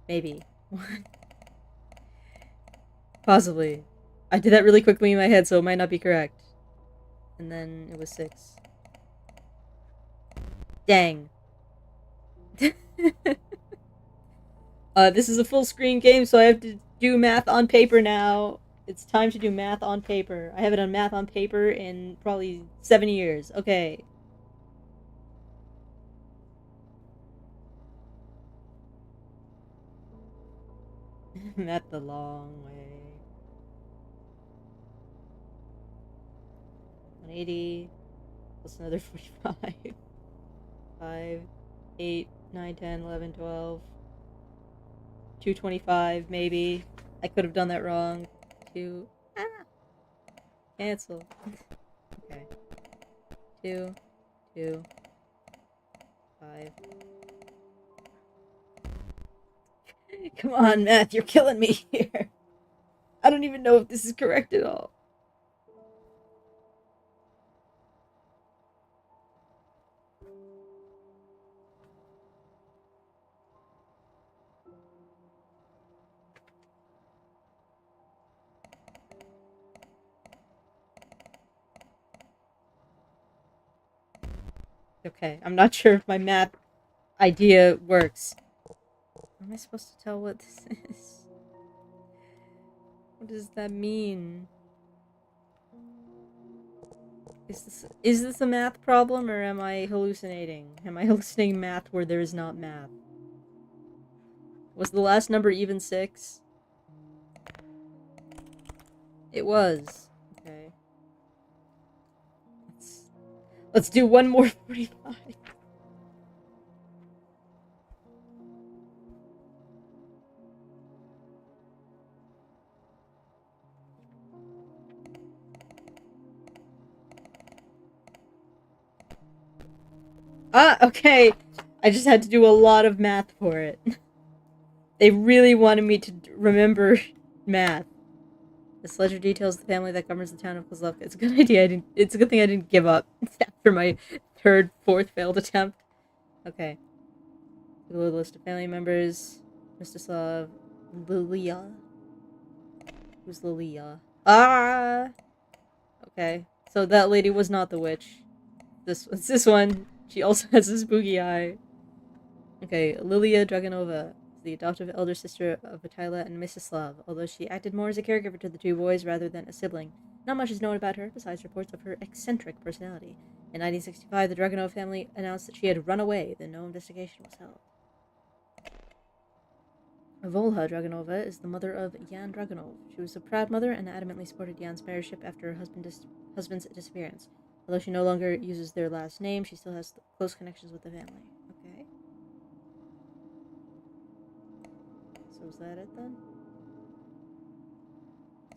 A: Maybe. Possibly. I did that really quickly in my head, so it might not be correct. And then it was 6. Dang. This is a full screen game, so I have to do math on paper now. It's time to do math on paper. I haven't done math on paper in probably 7 years. Okay. Math the long way. 180 plus another 45. 5, 8, 9, 10, 11, 12. 225, maybe. I could have done that wrong. 2. Ah! Cancel. Okay. 2, 2, 5. Come on, math, you're killing me here. I don't even know if this is correct at all. Okay, I'm not sure if my math idea works. How am I supposed to tell what this is? What does that mean? Is this a math problem, or am I hallucinating? Am I hallucinating math where there is not math? Was the last number even 6? It was. Okay. Let's do one more 45. Ah, okay. I just had to do a lot of math for it. They really wanted me to remember math. This ledger details the family that governs the town of KOZLOVKA. It's a good idea. It's a good thing I didn't give up after my fourth failed attempt. Okay. Below the list of family members, Mstislav, Lilia. Who's Lilia? Ah. Okay. So that lady was not the witch. This one. She also has a spooky eye. Okay, Lilia Dragonova is the adoptive elder sister of Vitaila and Mstislav, although she acted more as a caregiver to the two boys rather than a sibling. Not much is known about her, besides reports of her eccentric personality. In 1965, the Dragonov family announced that she had run away, then no investigation was held. Volha Dragonova is the mother of Yan Dragonov. She was a proud mother and adamantly supported Yan's marriage after her husband's disappearance. Although she no longer uses their last name, she still has close connections with the family. Okay. So is that it then?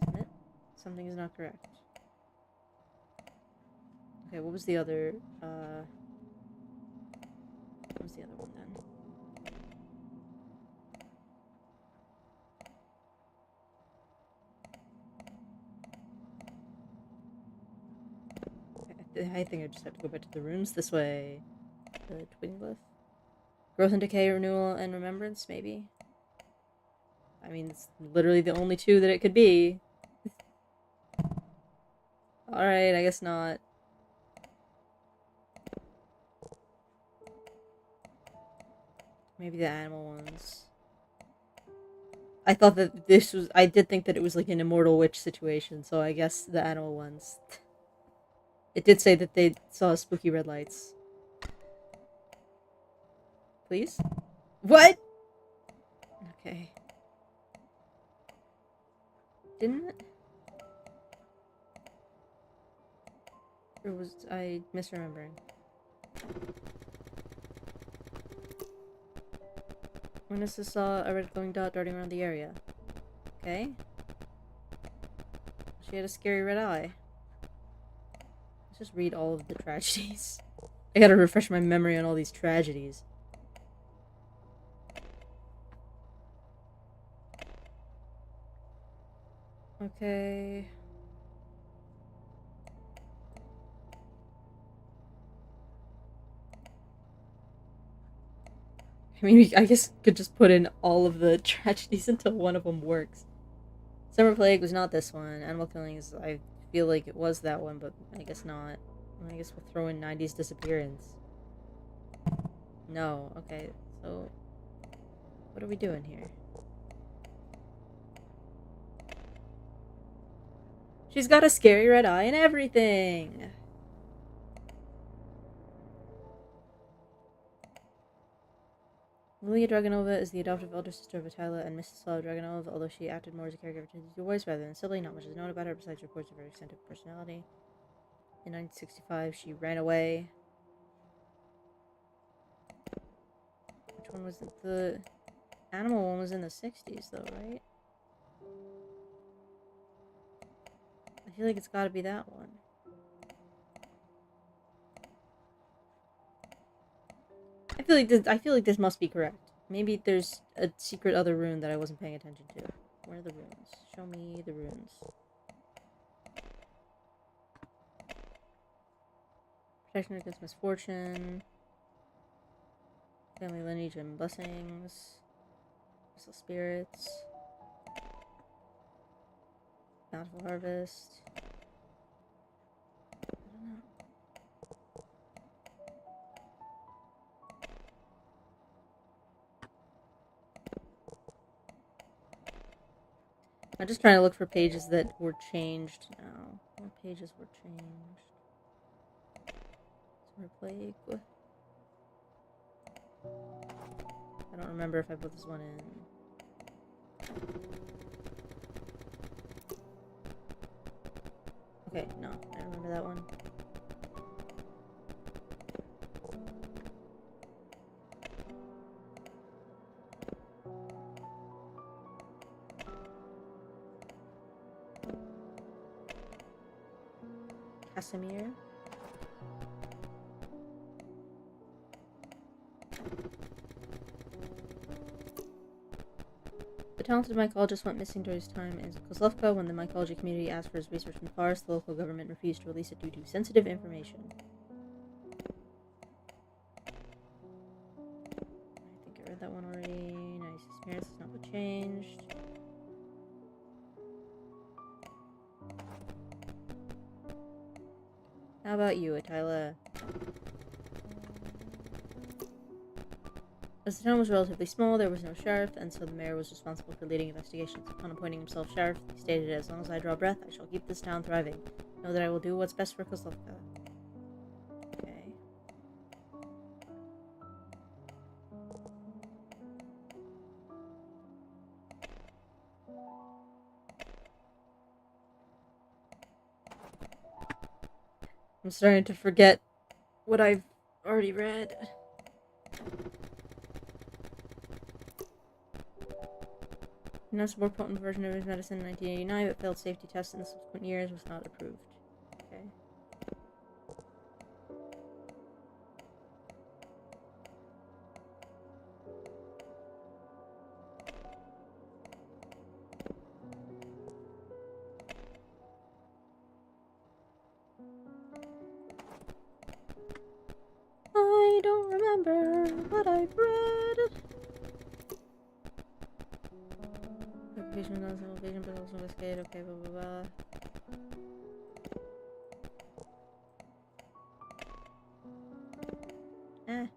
A: Isn't it? Something is not correct. Okay, what was the other, what was the other one then? I think I just have to go back to the rooms this way. The twin glyph. Growth and decay, renewal, and remembrance, maybe? I mean, it's literally the only two that it could be. Alright, I guess not. Maybe the animal ones. I thought that this was... I did think that it was like an immortal witch situation, so I guess the animal ones. It did say that they saw spooky red lights. Please? What? Okay. Didn't it? Or was I misremembering? Witnesses saw a red glowing dot darting around the area. Okay. She had a scary red eye. Let's just read all of the tragedies. I gotta refresh my memory on all these tragedies. Okay. I mean, I guess could just put in all of the tragedies until one of them works. Summer Plague was not this one. Animal Killings, I feel like it was that one, but I guess not. I guess we'll throw in 90s Disappearance. No, okay, so... What are we doing here? She's got a scary red eye and everything! Lilia Dragonova is the adoptive elder sister of Attila and Mstislav Dragonov, although she acted more as a caregiver to the voice rather than sibling. Not much is known about her besides reports of her eccentric personality. In 1965, she ran away. Which one was it? The animal one was in the 60s, though, right? I feel like it's gotta be that one. I feel like this must be correct. Maybe there's a secret other rune that I wasn't paying attention to. Where are the runes? Show me the runes. Protection against misfortune. Family lineage and blessings. Crystal spirits. Bountiful harvest. I don't know. I'm just trying to look for pages that were changed now. What pages were changed? Summer Plague. I don't remember if I put this one in. Okay, no, I remember that one. Casimir. The talented mycologist went missing during his time in KOZLOVKA. When the mycology community asked for his research in the forest, the local government refused to release it due to sensitive information. I think I read that one already. Nice experience is not what changed. How about you, Attila? As the town was relatively small, there was no sheriff, and so the mayor was responsible for leading investigations. Upon appointing himself sheriff, he stated, "As long as I draw breath, I shall keep this town thriving. Know that I will do what's best for KOZLOVKA." Okay. I'm starting to forget what I've already read. Announced a more potent version of his medicine in 1989, but failed safety tests in the subsequent years, was not approved. Okay. thread. Location, location, but also investigate. Okay, blah blah blah. Eh.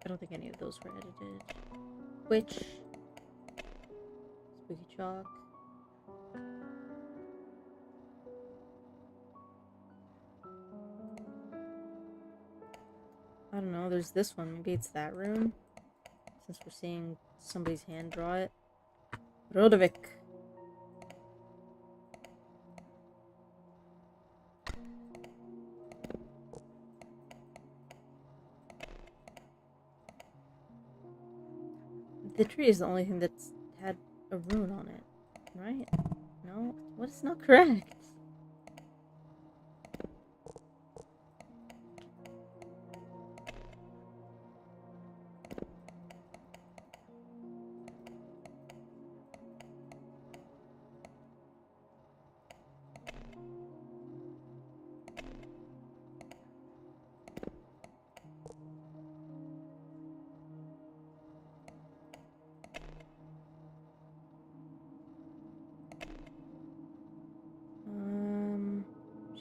A: I don't think any of those were edited. Which? Spooky chalk. I don't know, there's this one. Maybe it's that room? Since we're seeing somebody's hand draw it. Rodovik. The tree is the only thing that's had a rune on it, right? No? What is not correct?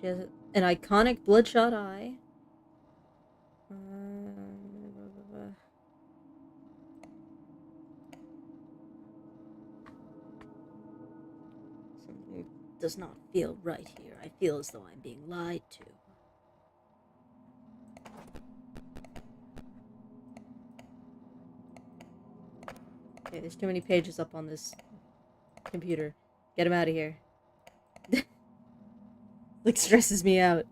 A: She has an iconic bloodshot eye. Something does not feel right here. I feel as though I'm being lied to. Okay, there's too many pages up on this computer. Get him out of here. Like, stresses me out.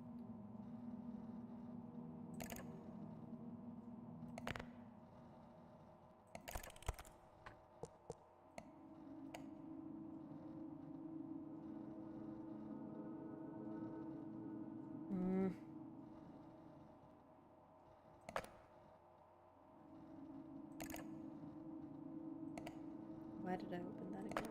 A: Why did I open that again?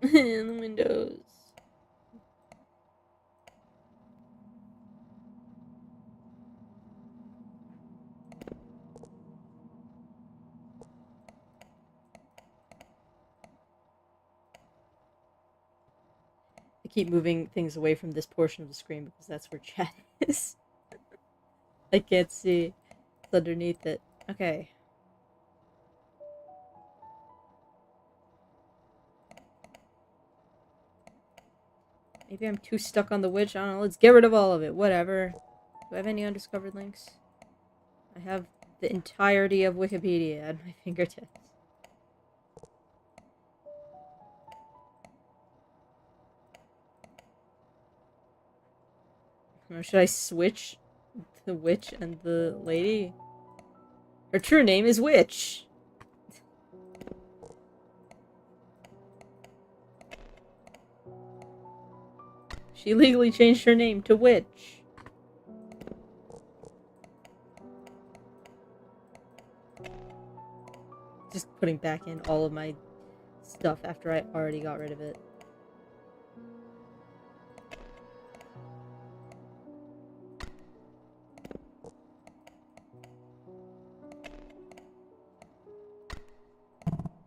A: In the windows. I keep moving things away from this portion of the screen because that's where chat is. I can't see. It's underneath it. Okay. Maybe I'm too stuck on the witch. I don't know. Let's get rid of all of it. Whatever. Do I have any undiscovered links? I have the entirety of Wikipedia at my fingertips. Should I switch the witch and the lady? Her true name is Witch. She legally changed her name to Witch. Just putting back in all of my stuff after I already got rid of it.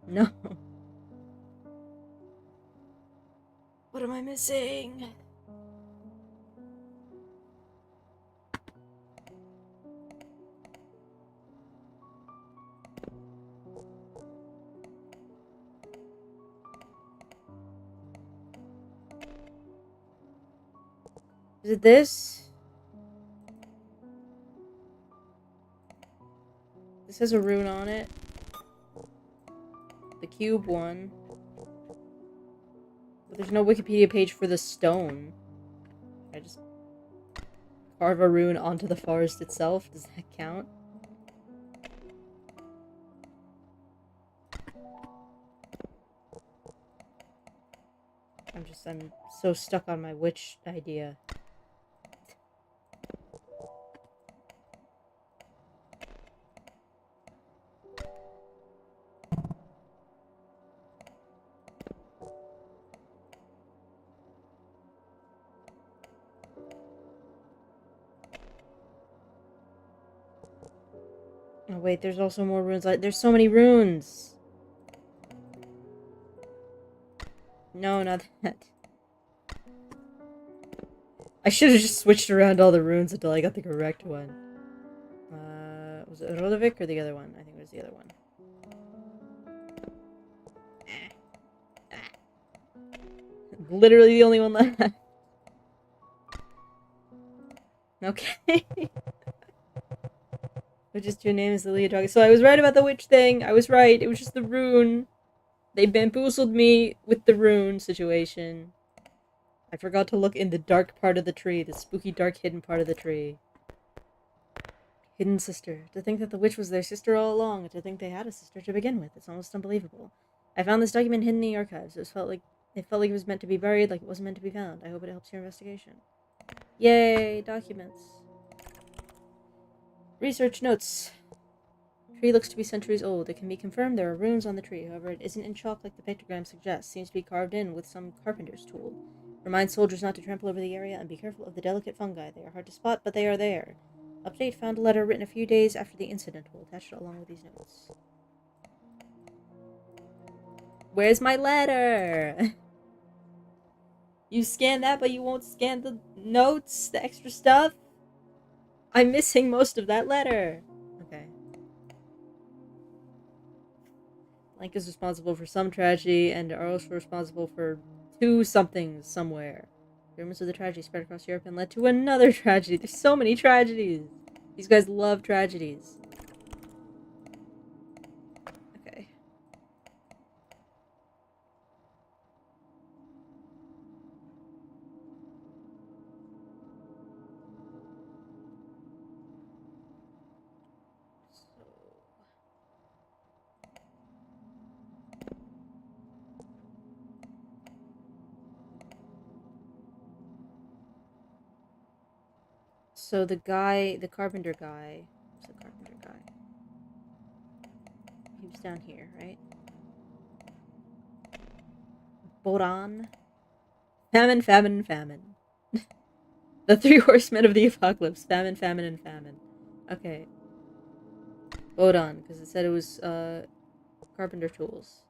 A: No. What am I missing? Is it this? This has a rune on it. The cube one. But there's no Wikipedia page for the stone. I just carve a rune onto the forest itself. Does that count? I'm so stuck on my witch idea. Oh wait, there's also more runes. There's so many runes! No, not that. I should have just switched around all the runes until I got the correct one. Was it Rodovik or the other one? I think it was the other one. Literally the only one left. Okay. Witch's true name is Lilia Dragon. So I was right about the witch thing. I was right. It was just the rune. They bamboozled me with the rune situation. I forgot to look in the dark part of the tree. The spooky, dark, hidden part of the tree. Hidden sister. To think that the witch was their sister all along, and to think they had a sister to begin with. It's almost unbelievable. I found this document hidden in the archives. It felt like it was meant to be buried, like it wasn't meant to be found. I hope it helps your investigation. Yay, documents. Research notes. Tree looks to be centuries old. It can be confirmed there are runes on the tree. However, it isn't in chalk like the pictogram suggests. Seems to be carved in with some carpenter's tool. Remind soldiers not to trample over the area and be careful of the delicate fungi. They are hard to spot, but they are there. Update: found a letter written a few days after the incident. We'll attach it along with these notes. Where's my letter? You scan that, but you won't scan the notes, the extra stuff? I'm missing most of that letter. Okay. Blank is responsible for some tragedy and are also responsible for 2 somethings somewhere. Rumors of the tragedy spread across Europe and led to another tragedy. There's so many tragedies. These guys love tragedies. Okay. So the guy, the carpenter guy, what's the carpenter guy? He was down here, right? Boran. Famine, famine, famine. The 3 horsemen of the apocalypse. Famine, famine, and famine. Okay. Bodan, because it said it was, carpenter tools.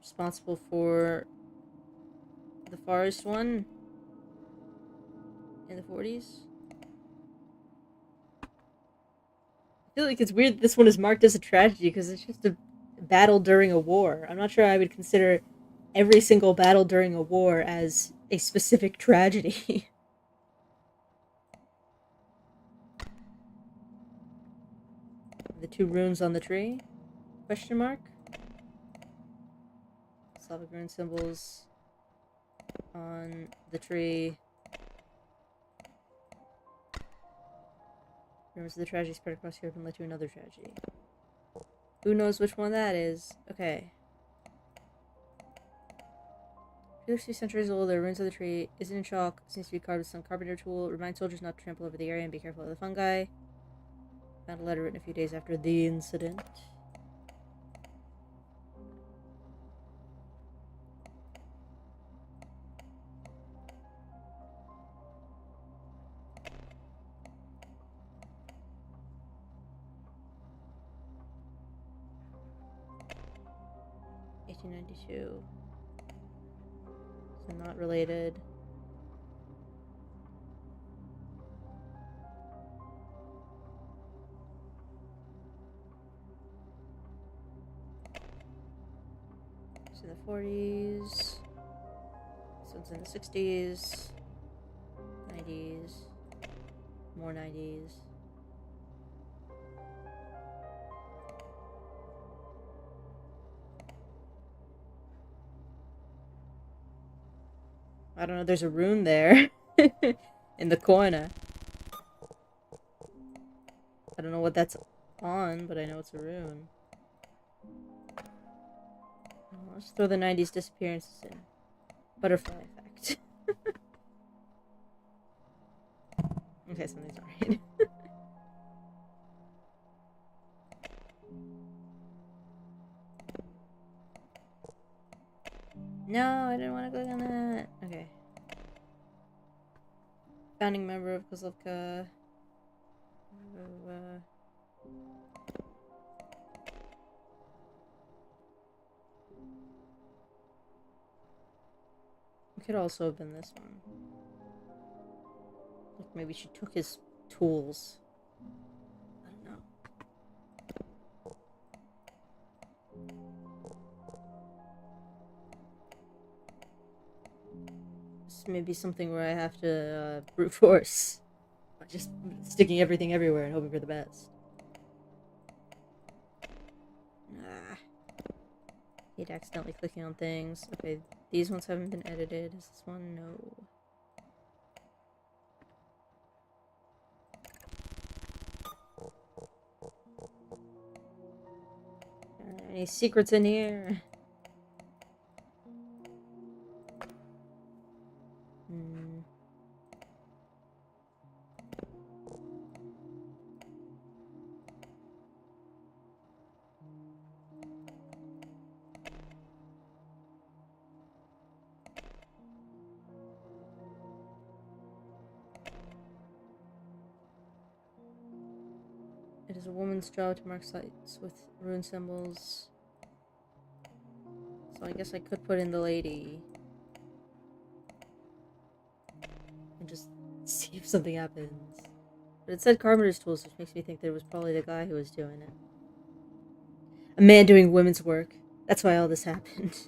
A: Responsible for the forest one in the 40s. I feel like it's weird that this one is marked as a tragedy because it's just a battle during a war. I'm not sure I would consider every single battle during a war as a specific tragedy. The 2 runes on the tree? Question mark? Slavic rune symbols on the tree. Rumors of the tragedy spread across Europe and led to another tragedy. Who knows which one that is? Okay. It looks to be centuries old. The ruins of the tree isn't in chalk. Seems to be carved with some carpenter tool. Remind soldiers not to trample over the area and be careful of the fungi. Found a letter written a few days after the incident. $1892. So not related. It's in the 40s. This one's in the 60s. 90s. More 90s. I don't know, there's a rune there. In the corner. I don't know what that's on, but I know it's a rune. let's throw the 90s disappearances in. Butterfly effect. Okay, something's alright. No, I didn't want to click on that. Okay. Founding member of KOZLOVKA. It could also have been this one. Like maybe she took his tools. I don't know. This may be something where I have to brute force. By just sticking everything everywhere and hoping for the best. Ah. Hate accidentally clicking on things. Okay, these ones haven't been edited. Is this one? No. Any secrets in here? It is a woman's job to mark sites with rune symbols. So I guess I could put in the lady. And just see if something happens. But it said carpenter's tools, which makes me think that it was probably the guy who was doing it. A man doing women's work. That's why all this happened.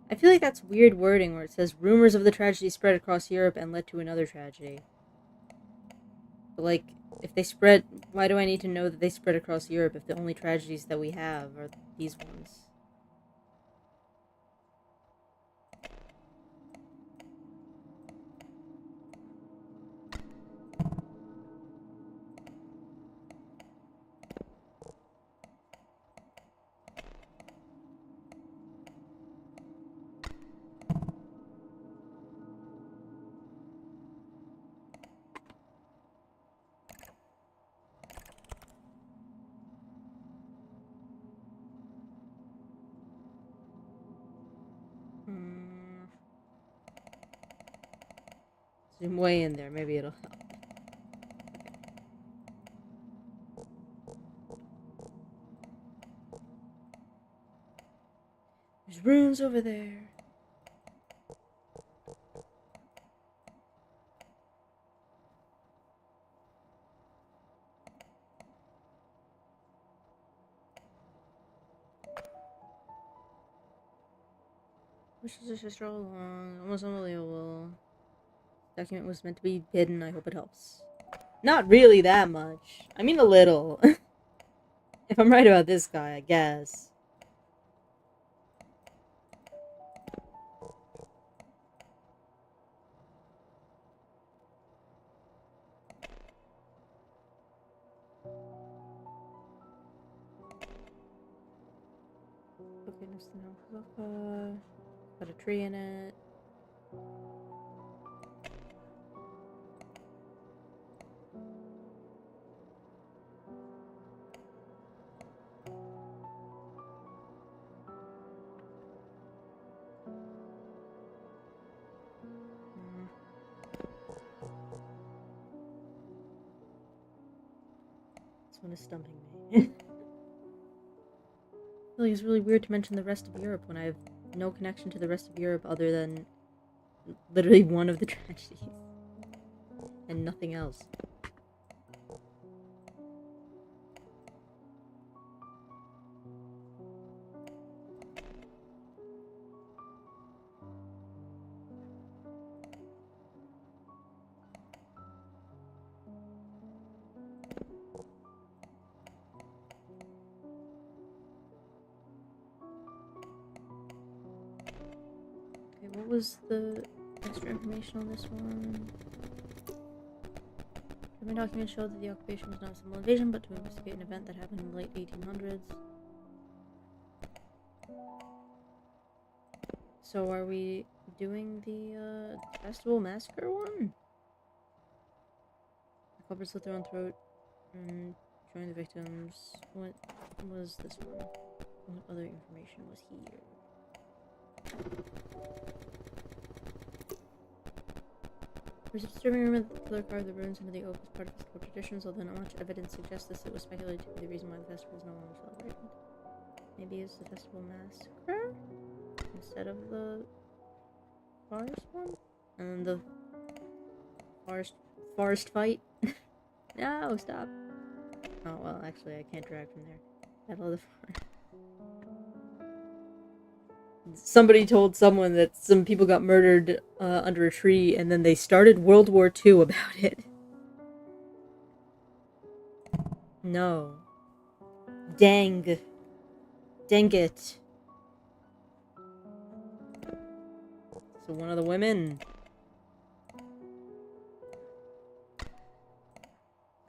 A: I feel like that's weird wording where it says rumors of the tragedy spread across Europe and led to another tragedy. But like, if they spread, why do I need to know that they spread across Europe if the only tragedies that we have are these ones? Zoom way in there, maybe it'll help. There's runes over there. Wishes are so long, almost unbelievable. Document was meant to be hidden, I hope it helps. Not really that much. I mean a little. If I'm right about this guy, I guess. Okay, next thing on got a tree in it. This one is stumping me. I feel like it's really weird to mention the rest of Europe when I have no connection to the rest of Europe other than literally one of the tragedies. And nothing else. was the extra information on this one? My documents showed that the occupation was not a simple invasion, but to investigate an event that happened in the late 1800s. So are we doing the festival massacre one? The culprits slit their own throat and joined the victims. What was this one? What other information was here? There's a disturbing rumor that the killer carved the ruins into the oak as part of his local traditions, although not much evidence suggests this. It was speculated to be the reason why the festival is no longer celebrated. Maybe it's the festival massacre instead of the forest one? And the forest fight? No, stop. Oh, well, actually, I can't drag from there. Battle of the Forest. Somebody told someone that some people got murdered under a tree, and then they started World War II about it. No. Dang. Dang it. So one of the women.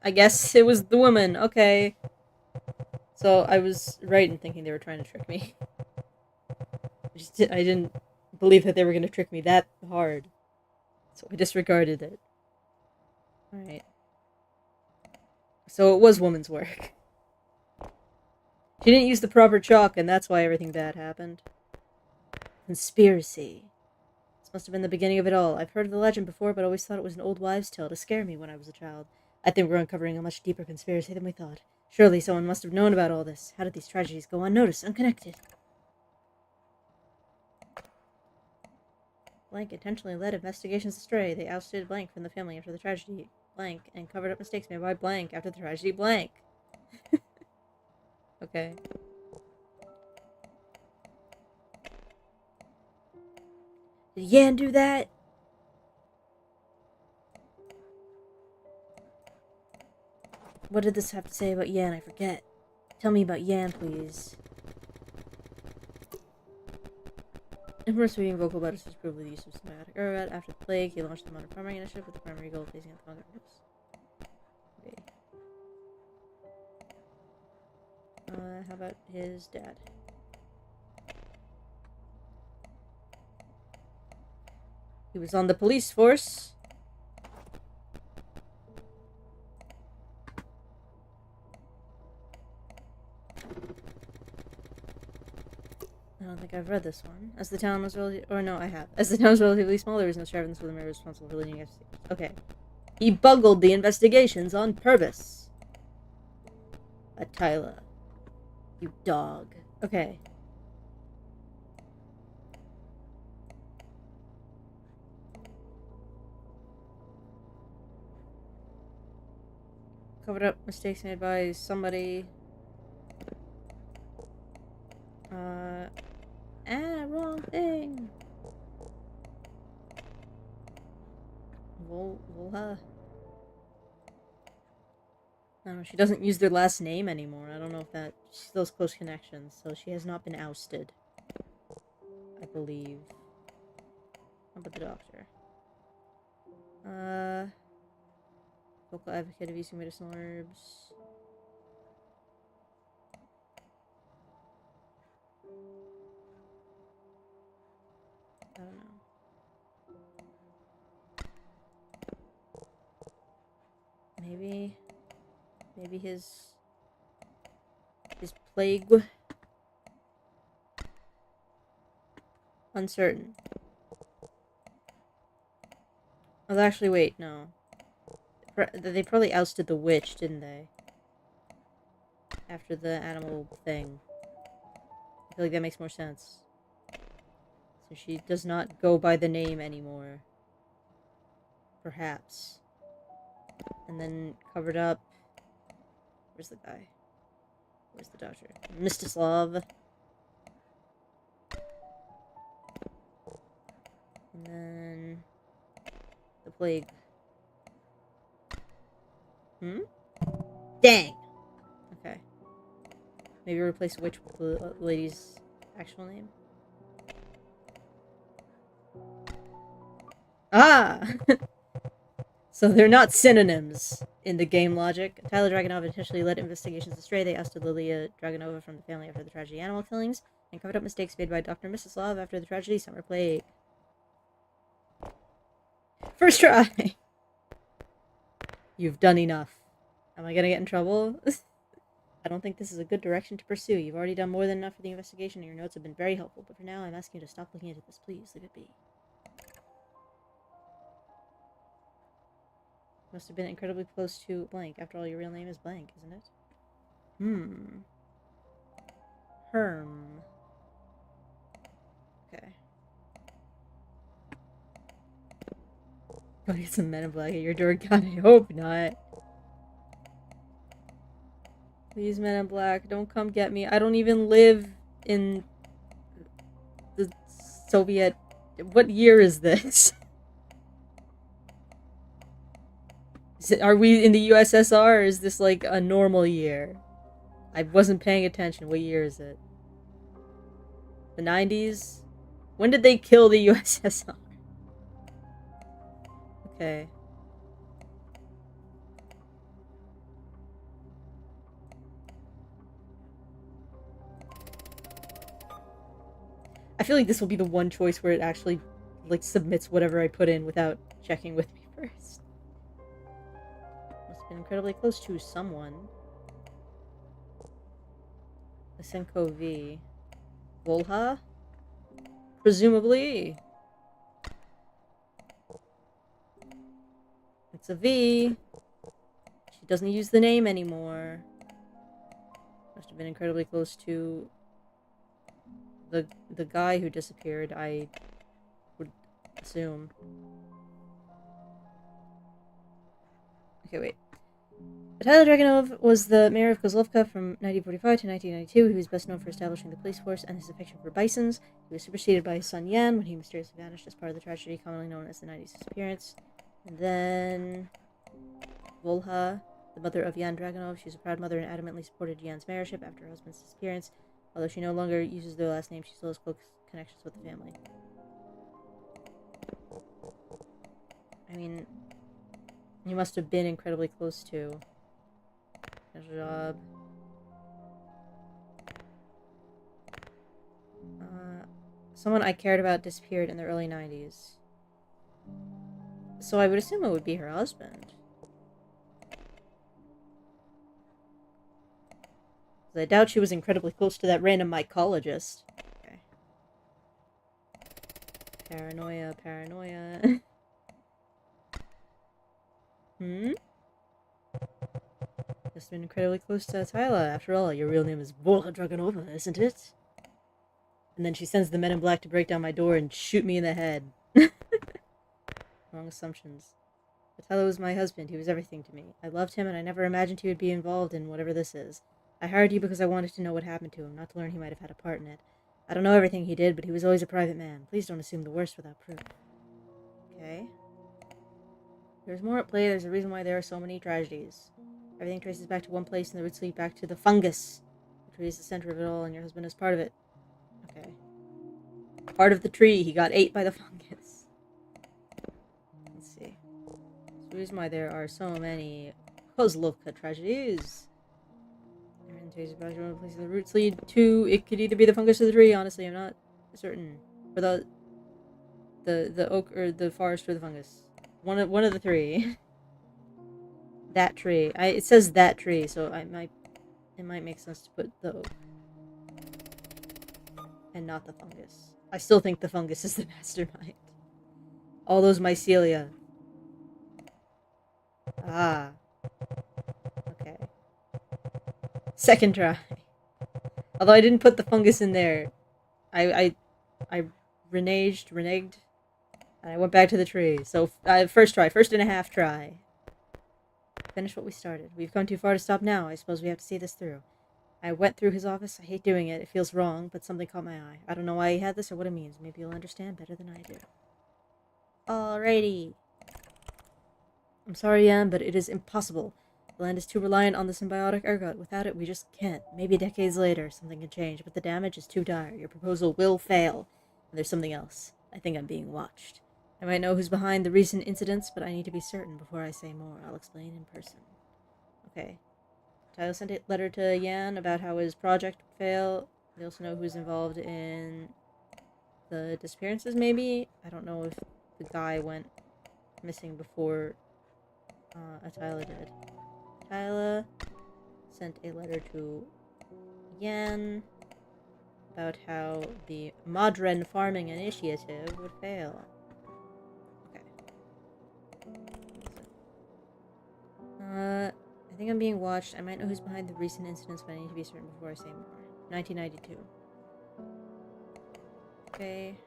A: I guess it was the woman. Okay. So I was right in thinking they were trying to trick me. I didn't believe that they were going to trick me that hard. So I disregarded it. Alright. So it was woman's work. She didn't use the proper chalk, and that's why everything bad happened. Conspiracy. This must have been the beginning of it all. I've heard of the legend before, but always thought it was an old wives' tale to scare me when I was a child. I think we're uncovering a much deeper conspiracy than we thought. Surely someone must have known about all this. How did these tragedies go unnoticed, unconnected? Blank intentionally led investigations astray. They ousted Blank from the family after the tragedy, Blank, and covered up mistakes made by Blank after the tragedy, Blank. Okay. Did Yan do that? What did this have to say about Yan? I forget. Tell me about Yan, please. Empress being vocal about his disapproval of the use of somatic Ararat. After the plague, he launched the modern farming initiative with the primary goal of phasing out the Mongol groups. Okay. How about his dad? He was on the police force. I don't think I've read this one. As the town was I have. As the town was relatively small, there was no sheriff, and so the mayor was responsible for leading investigations. Okay. He bungled the investigations on purpose. Attila. You dog. Okay. Covered up mistakes made by somebody. Wrong thing. I don't know, she doesn't use their last name anymore. I don't know if that... She still has close connections, so she has not been ousted. I believe. How about the doctor? Vocal advocate of using medicinal herbs. I don't know. Maybe his plague. Uncertain. Oh, actually, wait, no. They probably ousted the witch, didn't they? After the animal thing. I feel like that makes more sense. So she does not go by the name anymore. Perhaps. And then covered up. Where's the guy? Where's the doctor? Mstislav. And then the plague. Dang! Okay. Maybe replace witch with the lady's actual name. Ah! So they're not synonyms in the game logic. Tyler Dragunov intentionally led investigations astray. They ousted Lilia Dragunova from the family after the tragedy animal killings, and covered up mistakes made by Dr. Mstislav after the tragedy summer plague. First try! You've done enough. Am I gonna get in trouble? I don't think this is a good direction to pursue. You've already done more than enough for the investigation, and your notes have been very helpful, but for now, I'm asking you to stop looking into this. Please, leave it be. Must have been incredibly close to blank. After all, your real name is blank, isn't it? Herm. Okay. Go get some Men in Black at your door. God, I hope not. Please, Men in Black, don't come get me. I don't even live in the Soviet... What year is this? Are we in the USSR, or is this like a normal year? I wasn't paying attention. What year is it? The 90s? When did they kill the USSR? Okay. I feel like this will be the one choice where it actually, like, submits whatever I put in without checking with me first. Must have been incredibly close to someone. Lysenko V. Volha? Presumably. It's a V. She doesn't use the name anymore. Must have been incredibly close to the guy who disappeared, I would assume. Okay, wait. Tyler Dragunov was the mayor of KOZLOVKA from 1945 to 1992. He was best known for establishing the police force and his affection for bisons. He was superseded by his son Yan when he mysteriously vanished as part of the tragedy commonly known as the 90s disappearance. And then Volha, the mother of Yan Dragunov. She was a proud mother and adamantly supported Yan's mayorship after her husband's disappearance. Although she no longer uses their last name, she still has close connections with the family. I mean, you must have been incredibly close to a job. Someone I cared about disappeared in the early 90s. So I would assume it would be her husband. I doubt she was incredibly close to that random mycologist. Okay. Paranoia, paranoia. Must have been incredibly close to Tyler. After all, your real name is Volha Dragunova, isn't it? And then she sends the Men in Black to break down my door and shoot me in the head. Wrong assumptions. But Tyler was my husband. He was everything to me. I loved him, and I never imagined he would be involved in whatever this is. I hired you because I wanted to know what happened to him, not to learn he might have had a part in it. I don't know everything he did, but he was always a private man. Please don't assume the worst without proof. Okay. There's more at play. There's a reason why there are so many tragedies. Everything traces back to one place, and the roots lead back to the fungus. The tree is the center of it all, and your husband is part of it. Okay. Part of the tree. He got ate by the fungus. Let's see. There's a reason why there are so many KOZLOVKA tragedies. The roots lead to, it could either be the fungus or the tree. Honestly, I'm not certain. Or the oak or the forest or the fungus. One of the three. That tree. It says that tree, so it might make sense to put the oak and not the fungus. I still think the fungus is the mastermind. All those mycelia. Ah. Okay. Second try. Although I didn't put the fungus in there. I reneged, and I went back to the tree. So, first try. First and a half try. Finish what we started. We've come too far to stop now. I suppose we have to see this through. I went through his office. I hate doing it. It feels wrong, but something caught my eye. I don't know why he had this or what it means. Maybe you'll understand better than I do. Alrighty. I'm sorry, Yan, but it is impossible. The land is too reliant on the symbiotic ergot. Without it, we just can't. Maybe decades later, something can change, but the damage is too dire. Your proposal will fail. And there's something else. I think I'm being watched. I might know who's behind the recent incidents, but I need to be certain before I say more. I'll explain in person. Okay. Tyler sent a letter to Yan about how his project would fail. They also know who's involved in the disappearances, maybe? I don't know if the guy went missing before Tyler did. Tyler sent a letter to Yan about how the Modern Farming Initiative would fail. Okay. I think I'm being watched. I might know who's behind the recent incidents, but I need to be certain before I say more. 1992. Okay.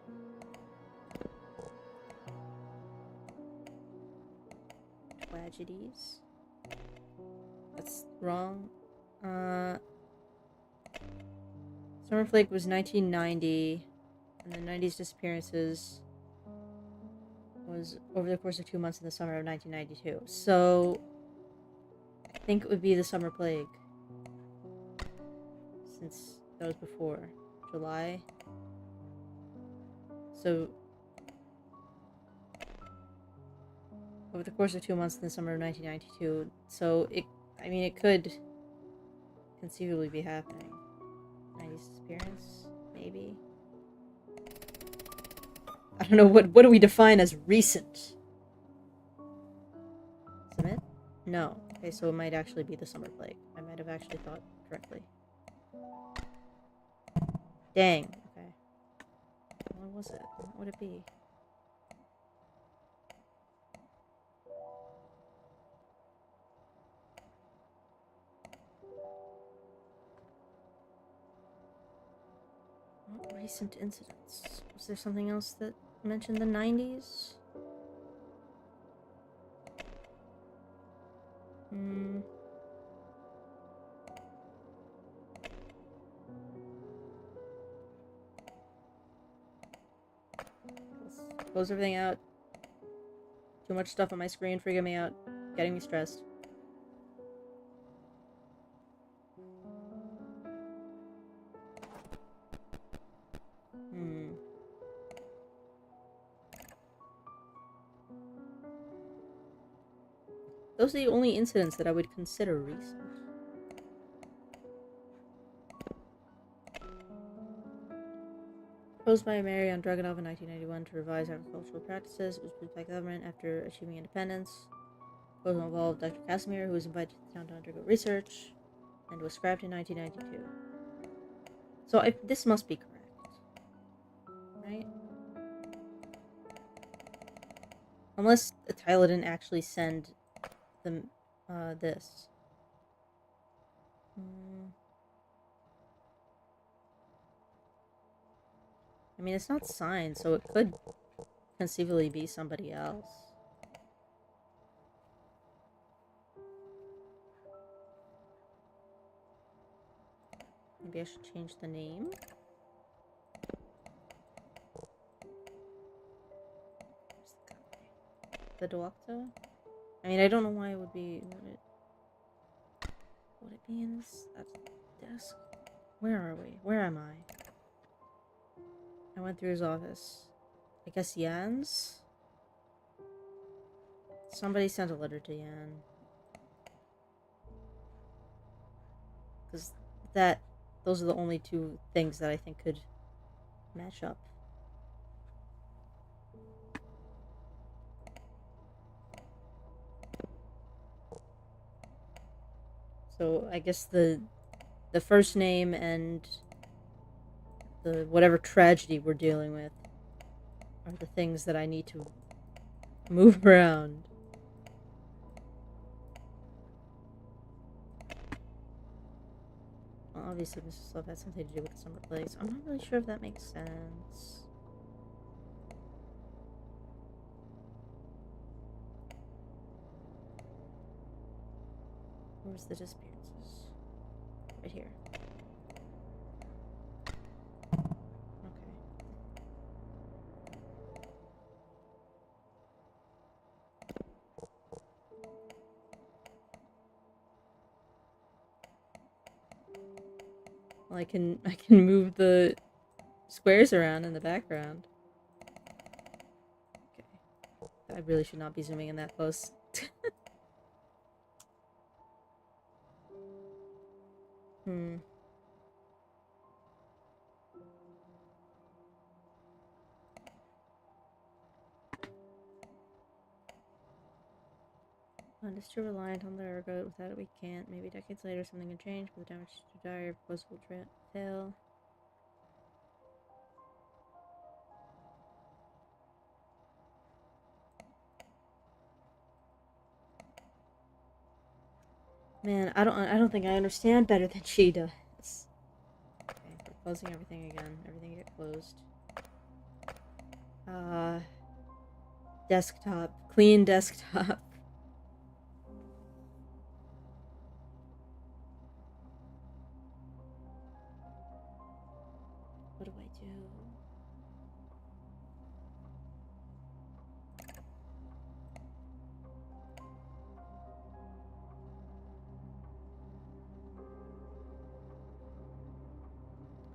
A: Tragedies. That's wrong. Summer Flake was 1990, and the 90s disappearances was over the course of 2 months in the summer of 1992. So, I think it would be the Summer Plague. Since that was before July. So, over the course of 2 months in the summer of 1992. So, it could conceivably be happening. 90s disappearance, maybe. I don't know, what do we define as recent? Submit? No. Okay, so it might actually be the Summer Plague. I might have actually thought correctly. Dang. Okay. What was it? What would it be? What recent incidents? Was there something else that mentioned the 90s? Let's close everything out. Too much stuff on my screen freaking me out. Getting me stressed. Those are the only incidents that I would consider recent. Proposed by Mary on Dragunov in 1991 to revise agricultural practices. It was approved by government after achieving independence. Proposal involved Dr. Casimir, who was invited to the town to undergo research, and was scrapped in 1992. So this must be correct. Right? Unless Tyler didn't actually send them this. I mean, it's not signed, so it could conceivably be somebody else. Maybe I should change the name. The Doctor? I mean, I don't know why it would be. Would it be in this desk? Where are we? Where am I? I went through his office. I guess Yan's? Somebody sent a letter to Yan. Because those are the only two things that I think could match up. So I guess the first name and the whatever tragedy we're dealing with are the things that I need to move around. Well, obviously this stuff has something to do with the Summer Plague, so I'm not really sure if that makes sense. Where's the disappearances? Right here. Okay. Well, I can move the squares around in the background. Okay. really should not be zooming in that close. It's too reliant on the ergo. Without it, we can't. Maybe decades later, something can change, but the damage to dire proposal will fail. Man, I don't think I understand better than she does. Okay, we're closing everything again. Everything get closed. Desktop. Clean desktop. What do I do?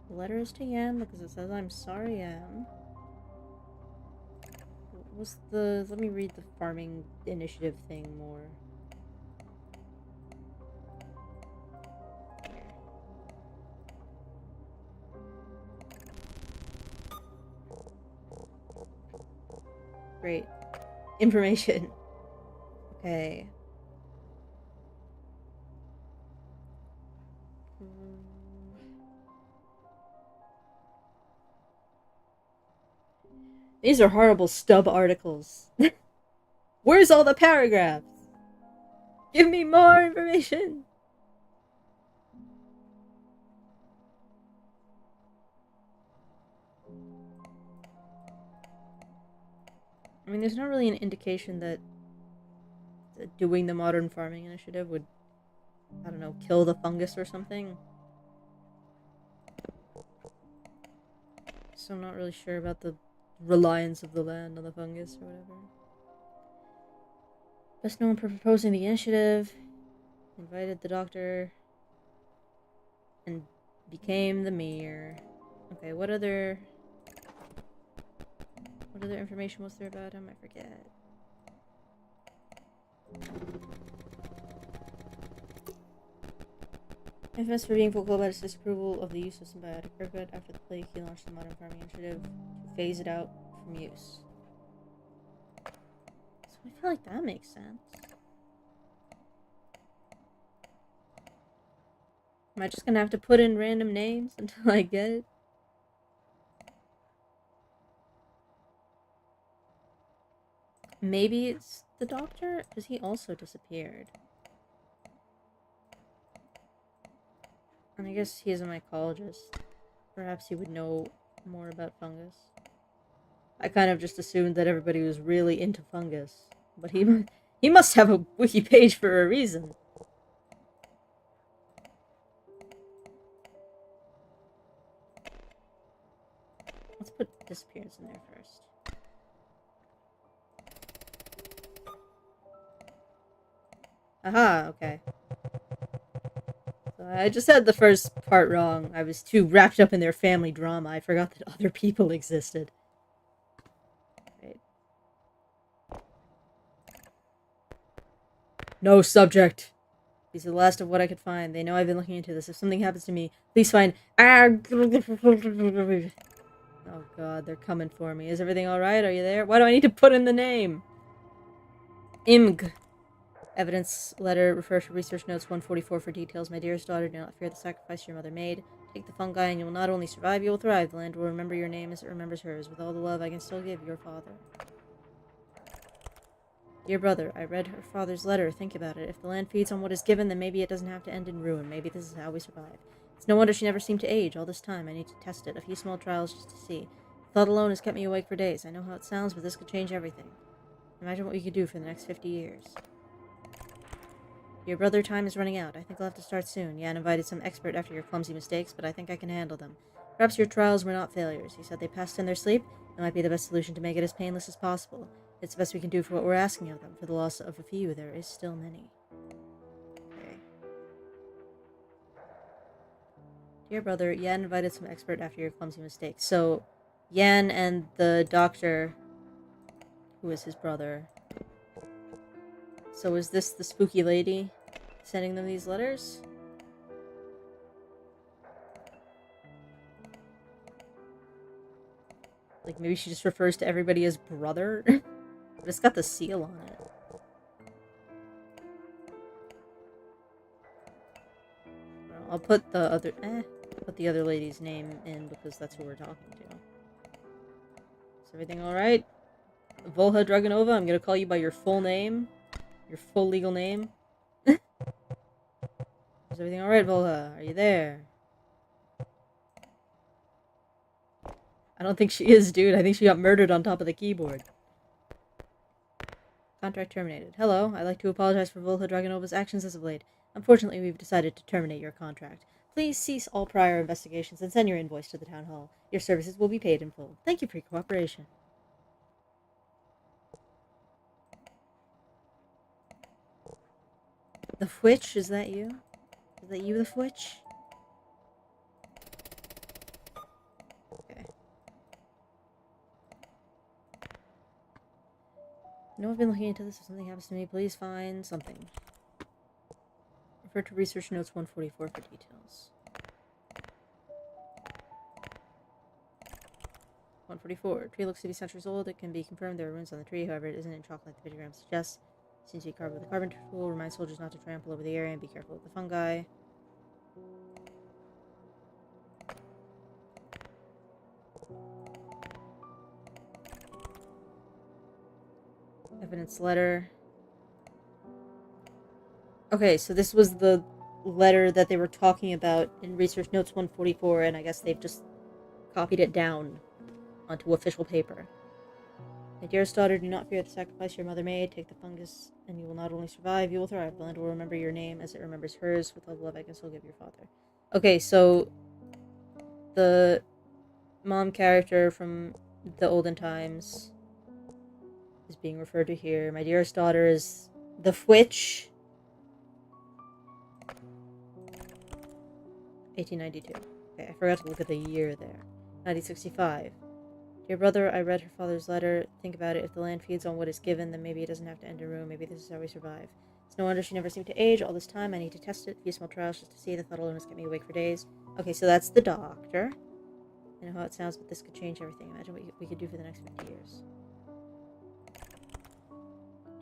A: The letter is to Yan because it says I'm sorry, Yan. What's the... Let me read the farming initiative thing more. Great. Information. Okay. These are horrible stub articles. Where's all the paragraphs? Give me more information! I mean, there's not really an indication that doing the modern farming initiative would, I don't know, kill the fungus or something. So I'm not really sure about the reliance of the land on the fungus or whatever. Best known for proposing the initiative, invited the doctor, and became the mayor. Okay, what other information was there about him? I forget. Infamous for being vocal about his disapproval of the use of symbiotic ergot, after the plague, he launched the modern farming initiative to phase it out from use. So I feel like that makes sense. Am I just gonna have to put in random names until I get it? Maybe it's the doctor? Because he also disappeared. And I guess he is a mycologist. Perhaps he would know more about fungus. I kind of just assumed that everybody was really into fungus. But he must have a wiki page for a reason. Let's put disappearance in there first. Aha, okay. So I just had the first part wrong. I was too wrapped up in their family drama. I forgot that other people existed. Right. No subject. These are the last of what I could find. They know I've been looking into this. If something happens to me, please find... Oh god, they're coming for me. Is everything alright? Are you there? Why do I need to put in the name? Img. Evidence letter. Refer to research notes 144 for details. My dearest daughter, do not fear the sacrifice your mother made. Take the fungi and you will not only survive, you will thrive. The land will remember your name as it remembers hers. With all the love I can still give your father. Dear brother, I read her father's letter. Think about it. If the land feeds on what is given, then maybe it doesn't have to end in ruin. Maybe this is how we survive. It's no wonder she never seemed to age all this time. I need to test it. A few small trials just to see. The thought alone has kept me awake for days. I know how it sounds, but this could change everything. Imagine what we could do for the next 50 years. Your brother, time is running out. I think I'll have to start soon. Yan invited some expert after your clumsy mistakes, but I think I can handle them. Perhaps your trials were not failures. He said they passed in their sleep. It might be the best solution to make it as painless as possible. It's the best we can do for what we're asking of them. For the loss of a few, there is still many. Okay. Dear brother, Yan invited some expert after your clumsy mistakes. So, Yan and the doctor, who is his brother, So is this the spooky lady sending them these letters? Like, maybe she just refers to everybody as brother? But it's got the seal on it. I'll put the other... put the other lady's name in because that's who we're talking to. Is everything alright? Volha Dragonova, I'm gonna call you by your full name. Your full legal name. Is everything alright, Volha? Are you there? I don't think she is, dude. I think she got murdered on top of the keyboard. Contract terminated. Hello, I'd like to apologize for Volha Dragonova's actions as of late. Unfortunately, we've decided to terminate your contract. Please cease all prior investigations and send your invoice to the town hall. Your services will be paid in full. Thank you for your cooperation. The Fwitch? Is that you? Is that you, the Fwitch? Okay. No, I've been looking into this. If something happens to me, please find something. Refer to Research Notes 144 for details. 144. Tree looks to be centuries old. It can be confirmed there are runes on the tree. However, it isn't in chalk like the pictogram suggests. It seems to be carved with a carpenter tool. Remind soldiers not to trample over the area and be careful with the fungi. Evidence letter. Okay, so this was the letter that they were talking about in Research Notes 144, and I guess they've just copied it down onto official paper. My dearest daughter, do not fear the sacrifice your mother made. Take the fungus, and you will not only survive, you will thrive. The land will remember your name as it remembers hers. With all the love I can still give your father. Okay, so the mom character from the olden times is being referred to here. My dearest daughter is the Fwitch. 1892. Okay, I forgot to look at the year there. 1965. Dear brother, I read her father's letter. Think about it. If the land feeds on what is given, then maybe it doesn't have to end in ruin. Maybe this is how we survive. It's no wonder she never seemed to age all this time. I need to test it. A few small trials just to see. The thought alone has kept me awake for days. Okay, so that's the doctor. I know how it sounds, but this could change everything. Imagine what we could do for the next 50 years.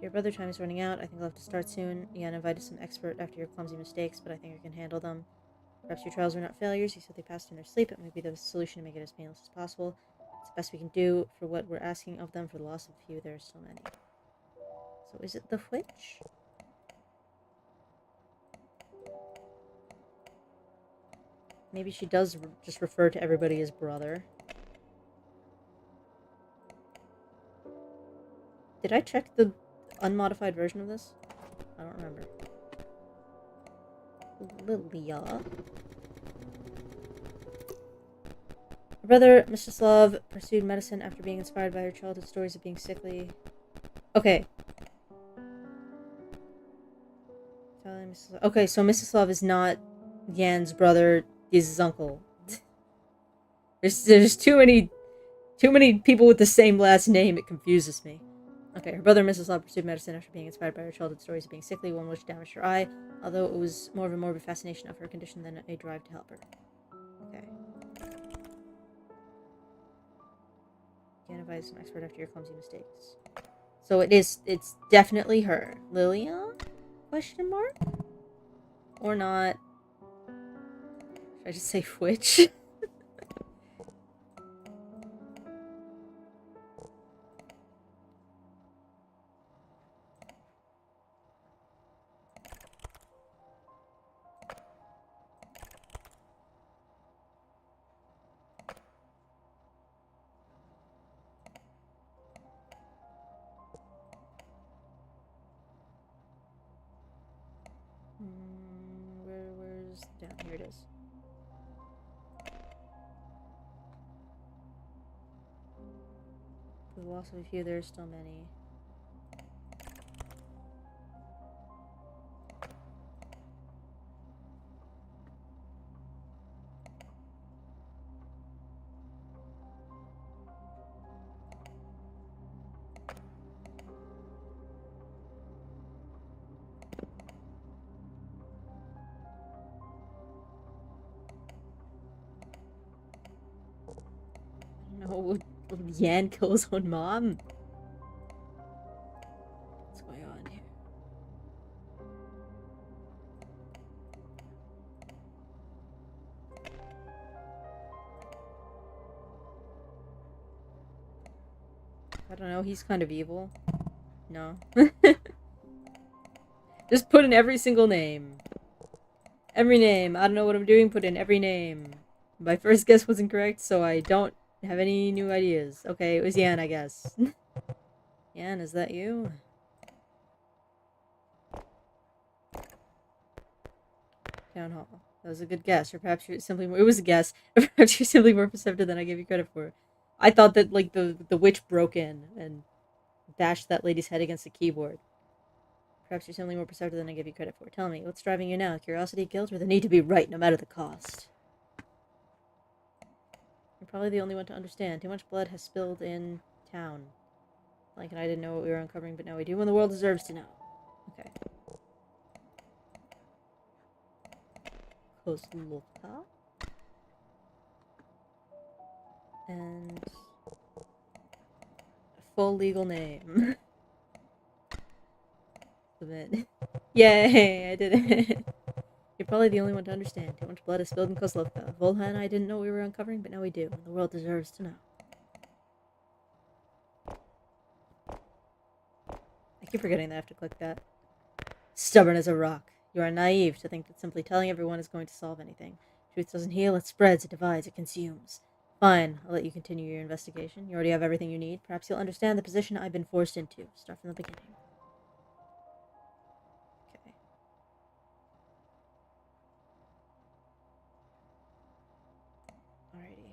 A: Dear brother, time is running out. I think I'll have to start soon. Ian invited some expert after your clumsy mistakes, but I think I can handle them. Perhaps your trials were not failures. You said they passed in their sleep. It might be the solution to make it as painless as possible. It's the best we can do for what we're asking of them. For the loss of a few, there are so many. So is it the Fwitch? Maybe she does just refer to everybody as brother. Did I check the unmodified version of this? I don't remember. Lilia. Her brother, Mstislav, pursued medicine after being inspired by her childhood stories of being sickly. Okay. Okay, so Mstislav is not Yan's brother, he's his uncle. There's too many people with the same last name, it confuses me. Okay, her brother Mstislav pursued medicine after being inspired by her childhood stories of being sickly, one which damaged her eye, although it was more of a morbid fascination of her condition than a drive to help her. Okay. Can't advise some expert after your clumsy mistakes. So it's definitely her. Lilia? Question mark? Or not? Should I just say Fwitch? Where's down? Here it is. For the loss of a few, there's still many. Oh, Yan kill his own mom? What's going on here? I don't know, he's kind of evil. No. Just put in every single name. Every name. I don't know what I'm doing, put in every name. My first guess wasn't correct, so I don't have any new ideas. Okay, it was Yan, I guess. Yan, is that you? Town hall. That was a good guess, or perhaps you're simply more— it was a guess. Or perhaps you're simply more perceptive than I gave you credit for. I thought that, like, the witch broke in and dashed that lady's head against the keyboard. Perhaps you're simply more perceptive than I give you credit for. Tell me, what's driving you now? Curiosity, guilt, or the need to be right no matter the cost? You're probably the only one to understand. Too much blood has spilled in town. Blank and I didn't know what we were uncovering, but now we do, and the world deserves to know. Okay. KOZLOVKA. And a full legal name. Submit. Yay, I did it. You're probably the only one to understand. Too much blood is spilled in KOZLOVKA. Volha and I didn't know what we were uncovering, but now we do, and the world deserves to know. I keep forgetting that I have to click that. Stubborn as a rock. You are naive to think that simply telling everyone is going to solve anything. Truth doesn't heal, it spreads, it divides, it consumes. Fine, I'll let you continue your investigation. You already have everything you need. Perhaps you'll understand the position I've been forced into. Start from the beginning. Okay. Alrighty.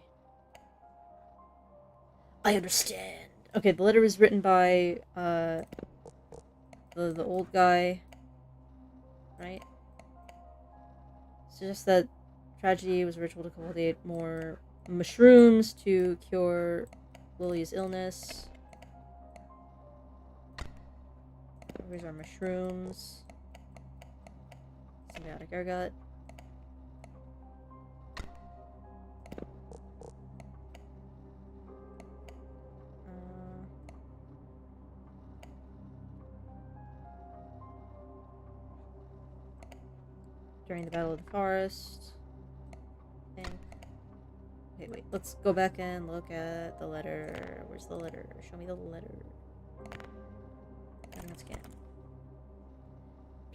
A: I understand. Okay, the letter was written by, the old guy, right? Suggests that tragedy was a ritual to cultivate more mushrooms to cure Lily's illness. Where's our mushrooms? Symbiotic ergot. During the Battle of the Forest. I think. Okay, wait. Let's go back and look at the letter. Where's the letter? Show me the letter. Let's scan.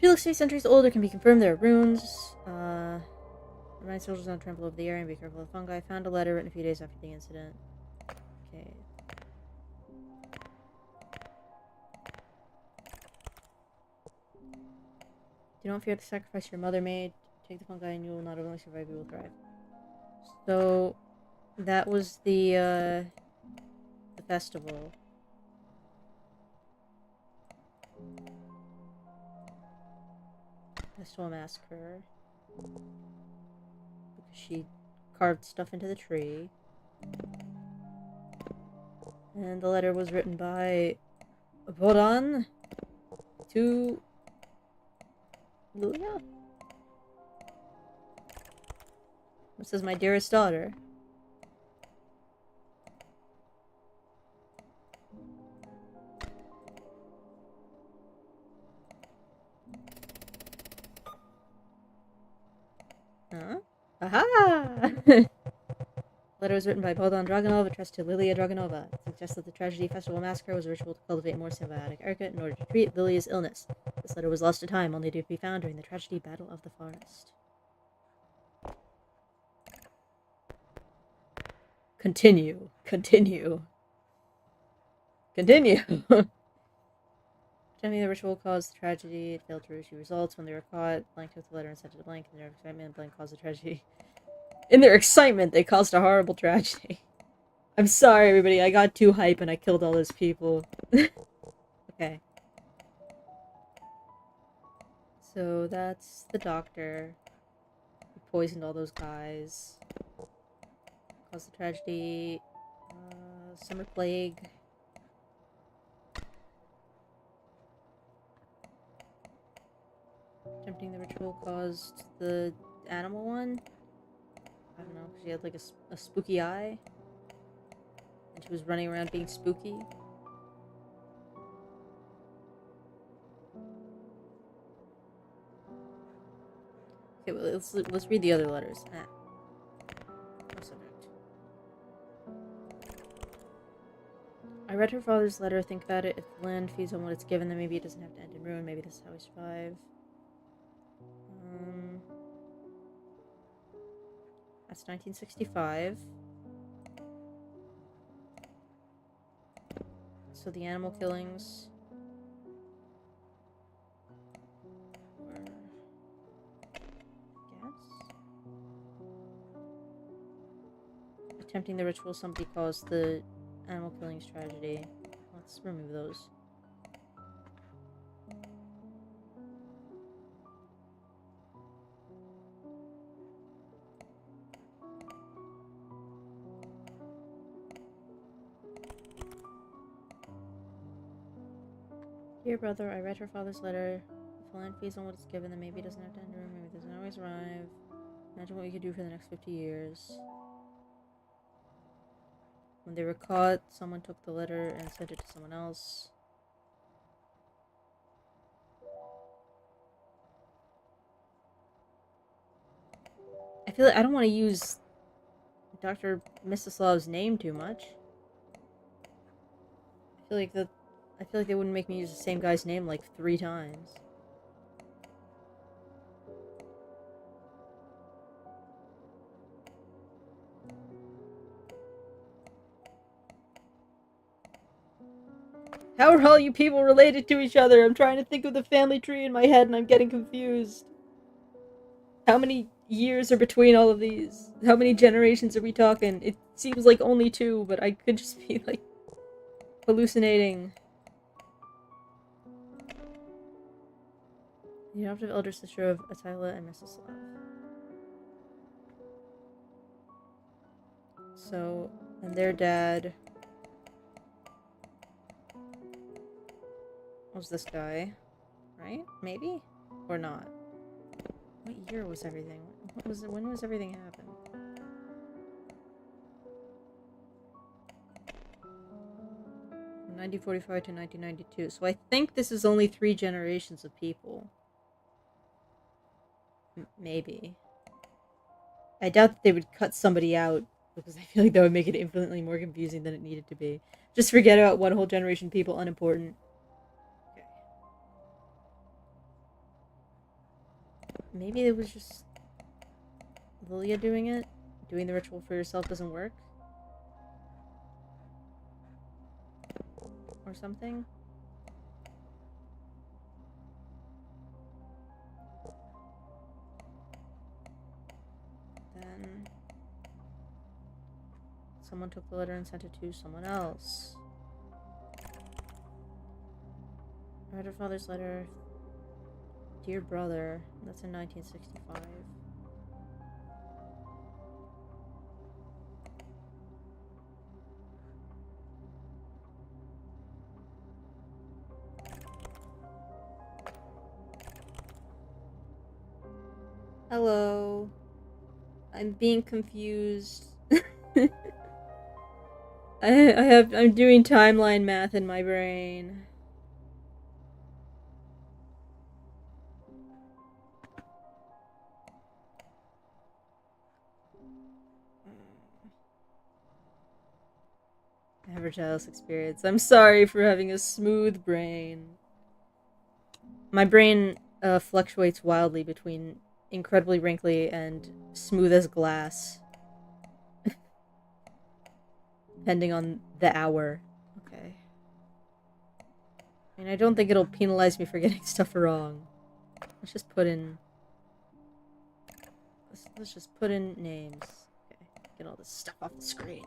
A: She looks 3 centuries older. Can be confirmed there are runes. Remind soldiers not to trample over the area and be careful of fungi. Found a letter written a few days after the incident. Okay. Do not fear the sacrifice your mother made. Take the fungi and you will not only survive, you will thrive. So, that was the festival. Festival massacre. Because she carved stuff into the tree. And the letter was written by Vodan to Lilia? It says, my dearest daughter. Huh? Aha! Letter was written by Bogdan Dragonov, addressed to Lilia Dragonova. It suggests that the tragedy festival massacre was a ritual to cultivate more symbiotic ergot in order to treat Lilia's illness. This letter was lost to time, only to be found during the tragedy Battle of the Forest. Continue. Continue. Continue! Attempting the ritual caused the tragedy. It failed to issue results when they were caught. Blank took the letter and sent it to Blank. In their excitement, Blank caused the tragedy. In their excitement, they caused a horrible tragedy. I'm sorry, everybody. I got too hype and I killed all those people. Okay. So that's the doctor. He poisoned all those guys. Caused the tragedy. Summer plague. Attempting the ritual caused the animal one. I don't know, she had like a spooky eye. And she was running around being spooky. Okay, well, let's read the other letters. No subject. I read her father's letter. Think about it. If the land feeds on what it's given, then maybe it doesn't have to end in ruin. Maybe this is how we survive. That's 1965. So the animal killings were, I guess, attempting the ritual somebody caused the animal killings tragedy. Let's remove those. Dear brother, I read her father's letter. If the land feeds on what it's given, then maybe it doesn't have to end in ruin. Maybe it doesn't always arrive. Imagine what we could do for the next 50 years. When they were caught, someone took the letter and sent it to someone else. I feel like I don't want to use Dr. Mstislav's name too much. I feel like they wouldn't make me use the same guy's name like 3 times. How are all you people related to each other? I'm trying to think of the family tree in my head and I'm getting confused. How many years are between all of these? How many generations are we talking? It seems like only 2, but I could just be like hallucinating. The adoptive elder sister of Attila and Mstislav. So, and their dad was this guy, right? Maybe? Or not? What year was everything? When was everything happen? From 1945 to 1992. So I think this is only 3 generations of people. Maybe. I doubt that they would cut somebody out, because I feel like that would make it infinitely more confusing than it needed to be. Just forget about one whole generation of people, unimportant. Okay. Maybe it was just Lilia doing it? Doing the ritual for yourself doesn't work? Or something? Then someone took the letter and sent it to someone else. I read her father's letter. Dear brother. That's in 1965. Hello. I'm being confused. I'm doing timeline math in my brain. Never childless experience. I'm sorry for having a smooth brain. My brain fluctuates wildly between incredibly wrinkly and smooth as glass. Depending on the hour. Okay. I mean, I don't think it'll penalize me for getting stuff wrong. Let's just put in... Let's just put in names. Okay, get all this stuff off the screen.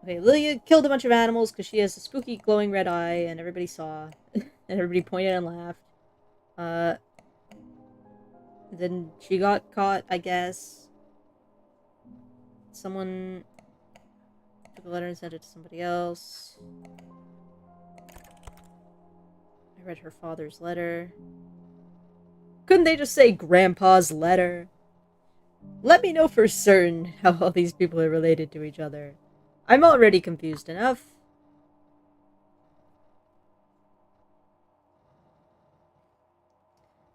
A: Okay, Lilia killed a bunch of animals because she has a spooky glowing red eye and everybody saw. And everybody pointed and laughed. Then she got caught, I guess. Someone took a letter and sent it to somebody else. I read her father's letter. Couldn't they just say Grandpa's letter? Let me know for certain how all these people are related to each other. I'm already confused enough.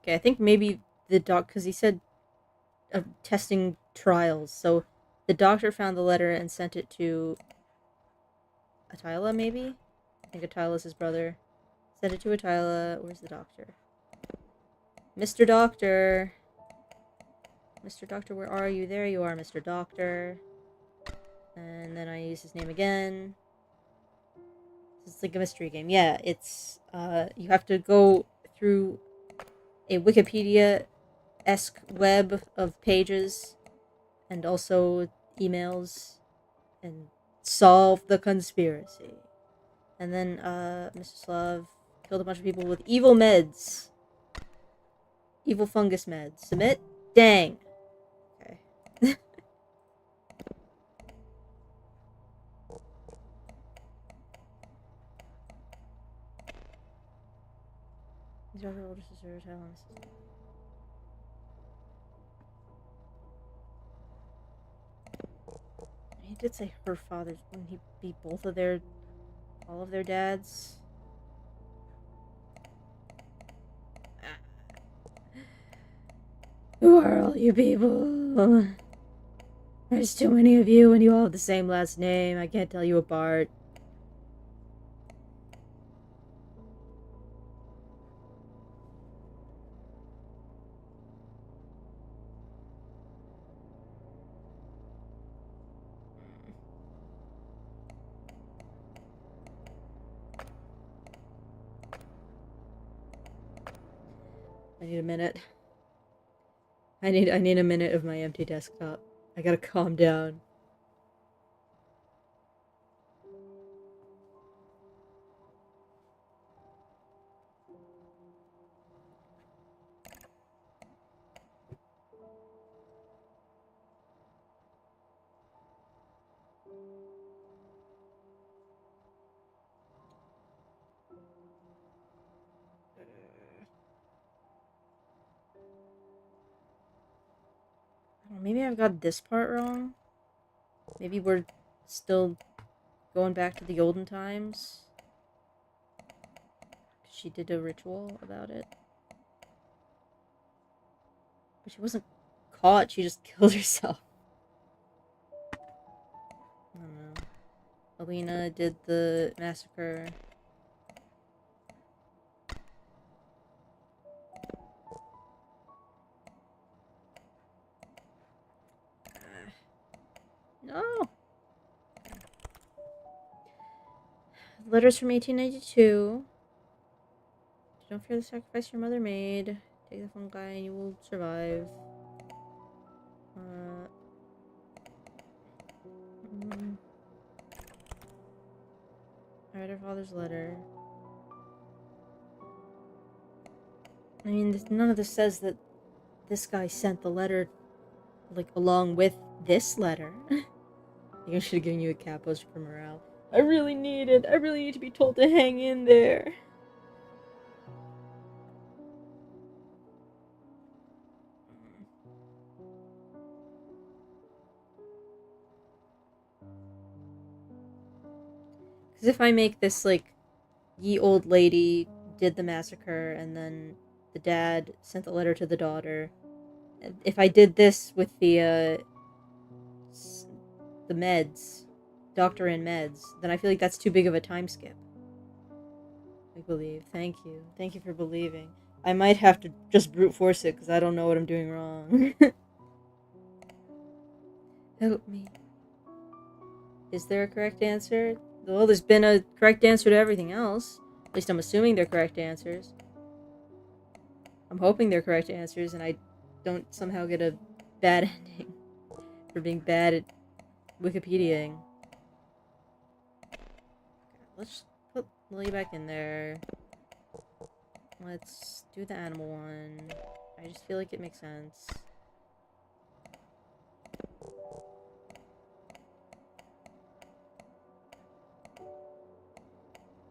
A: Okay, I think maybe the doc, because he said testing trials, so the doctor found the letter and sent it to Attila, maybe? I think Attila's his brother. Sent it to Attila. Where's the doctor? Mr. Doctor! Mr. Doctor, where are you? There you are, Mr. Doctor. And then I use his name again. It's like a mystery game. Yeah, it's, you have to go through a Wikipedia-esque web of pages and also emails and solve the conspiracy. And then, Mr. Slav killed a bunch of people with evil meds. Evil fungus meds. Submit? Dang. Okay. These are her older sister, He did say her father. Wouldn't he be both of their... all of their dads? Who are all you people? There's too many of you and you all have the same last name. I can't tell you apart. I need a minute. I need a minute of my empty desktop. I gotta calm down. Maybe I've got this part wrong. Maybe we're still going back to the olden times. She did a ritual about it. But she wasn't caught, she just killed herself. I don't know. Alina did the massacre. No! Letters from 1892. Don't fear the sacrifice your mother made. Take the fungi and you will survive. I read her father's letter. I mean, none of this says that this guy sent the letter, like, along with this letter. I think I should have given you a cat poster for morale. I really need it. I really need to be told to hang in there. Because if I make this, like, ye old lady did the massacre, and then the dad sent the letter to the daughter. If I did this with the meds, doctor and meds, then I feel like that's too big of a time skip. I believe. Thank you. Thank you for believing. I might have to just brute force it, because I don't know what I'm doing wrong. Help me. Is there a correct answer? Well, there's been a correct answer to everything else. At least I'm assuming they're correct answers. I'm hoping they're correct answers, and I don't somehow get a bad ending for being bad at Wikipediaing. Let's put Lily back in there. Let's do the animal one. I just feel like it makes sense.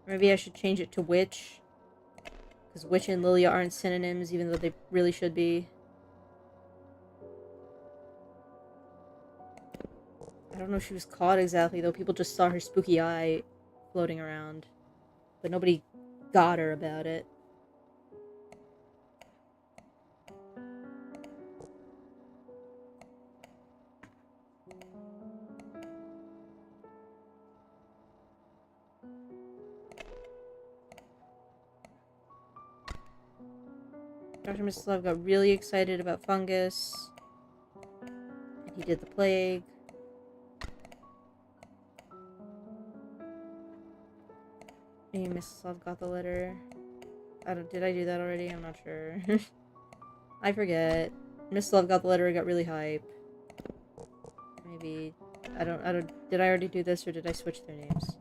A: Maybe I should change it to witch. Because witch and Lilia aren't synonyms, even though they really should be. I don't know if she was caught exactly, though. People just saw her spooky eye floating around. But nobody got her about it. Dr. Mstislav got really excited about fungus. And he did the plague. Maybe Mstislav got the letter. Did I do that already? I'm not sure. I forget. Mstislav got the letter and got really hype. Maybe... Did I already do this or did I switch their names?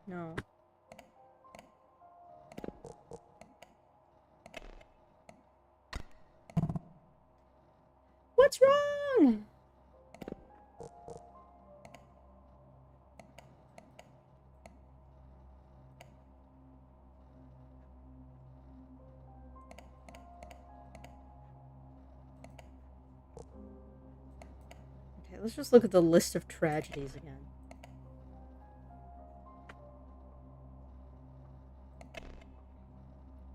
A: No. What's wrong? Okay, let's just look at the list of tragedies again.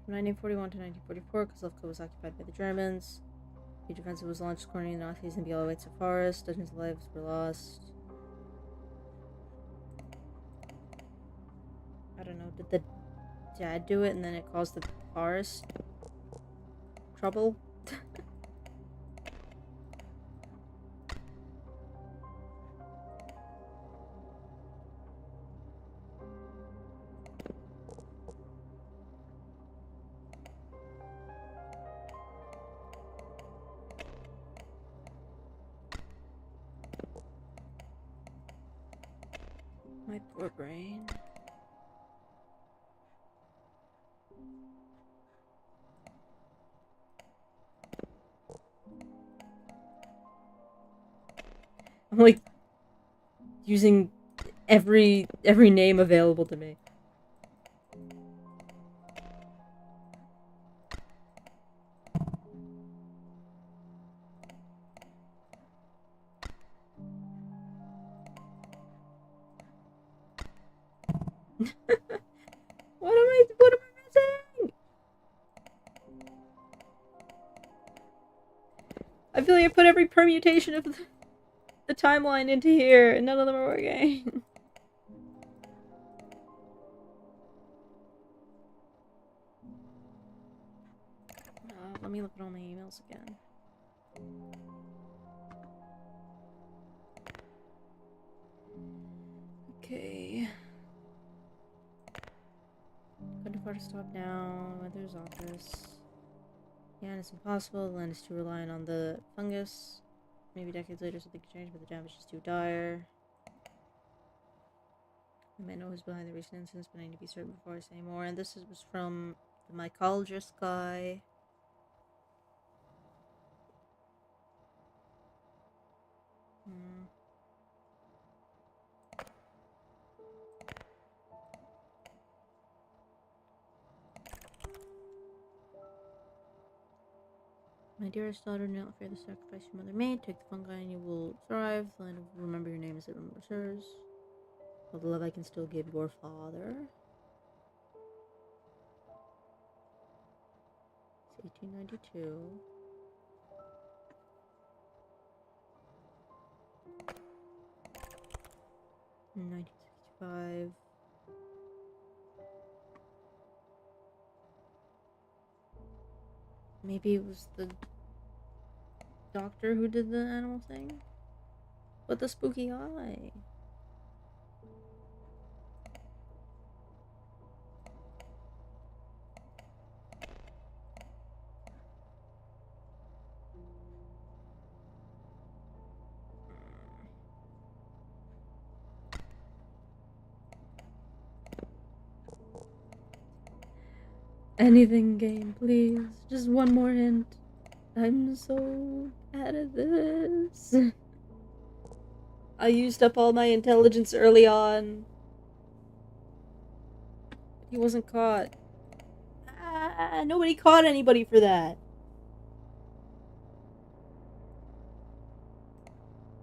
A: From 1941 to 1944, KOZLOVKA was occupied by the Germans. The offensive was launched, cornering the Nazis in Bielowieża forest. Dozens of lives were lost. I don't know, did the dad do it and then it caused the forest trouble? My poor brain. I'm like using every name available to me. What am I missing? I feel like I put every permutation of the timeline into here, and none of them are working. Let me look at all my emails again. Okay. Couldn't afford to stop now. Mother's office. Yeah, it's impossible. The land is too reliant on the fungus. Maybe decades later something could change, but the damage is too dire. I might know who's behind the recent incidents, but I need to be certain before I say more. And this was from the mycologist guy. My dearest daughter, do not fear the sacrifice your mother made. Take the fungi and you will thrive. The land will remember your name as it remembers hers. All the love I can still give your father. It's 1892. In 1965. Maybe it was the doctor who did the animal thing? With the spooky eye. Anything, game, please. Just one more hint. I'm so bad at this. I used up all my intelligence early on. He wasn't caught. Nobody caught anybody for that.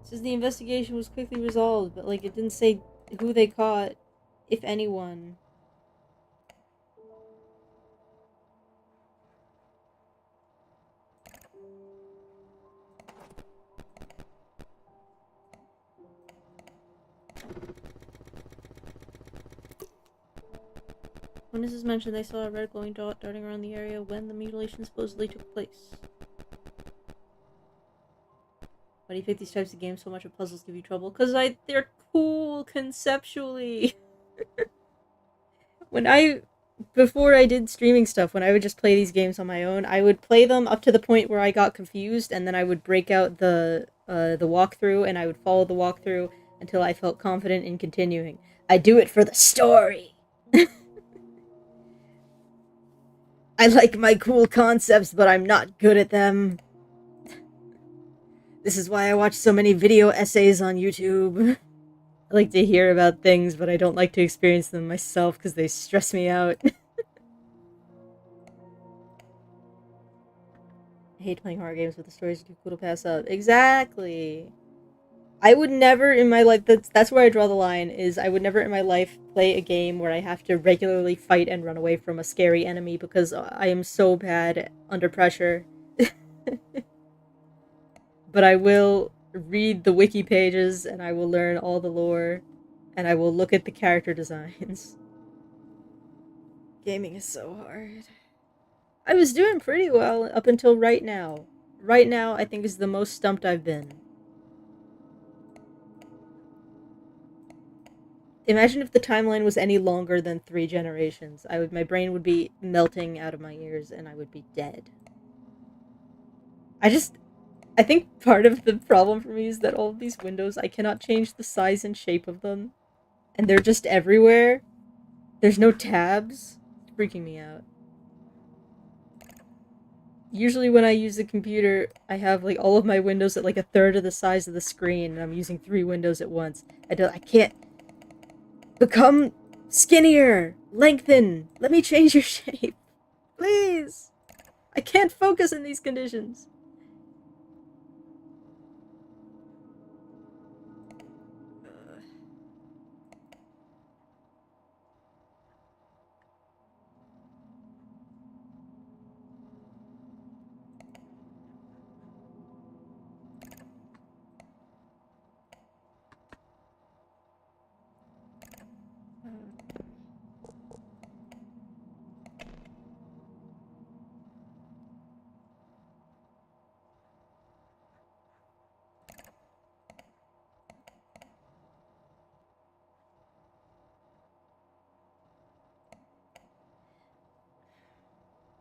A: It says the investigation was quickly resolved, but like it didn't say who they caught, if anyone. When this is mentioned, they saw a red glowing dot darting around the area when the mutilation supposedly took place. Why do you think these types of games so much of puzzles give you trouble? Because they're cool conceptually. Before I did streaming stuff, when I would just play these games on my own, I would play them up to the point where I got confused, and then I would break out the walkthrough, and I would follow the walkthrough until I felt confident in continuing. I do it for the story! I like my cool concepts, but I'm not good at them. This is why I watch so many video essays on YouTube. I like to hear about things, but I don't like to experience them myself because they stress me out. I hate playing horror games, but the stories are too cool to pass up. Exactly. I would never in my life, that's where I draw the line, is I would never in my life play a game where I have to regularly fight and run away from a scary enemy because I am so bad under pressure. But I will read the wiki pages, and I will learn all the lore, and I will look at the character designs. Gaming is so hard. I was doing pretty well up until right now. Right now, I think is the most stumped I've been. Imagine if the timeline was any longer than 3 generations. My brain would be melting out of my ears, and I would be dead. I think part of the problem for me is that all of these windows, I cannot change the size and shape of them. And they're just everywhere. There's no tabs. It's freaking me out. Usually when I use the computer, I have like all of my windows at like a third of the size of the screen, and I'm using 3 windows at once. I can't become skinnier, lengthen. Let me change your shape, please. I can't focus in these conditions.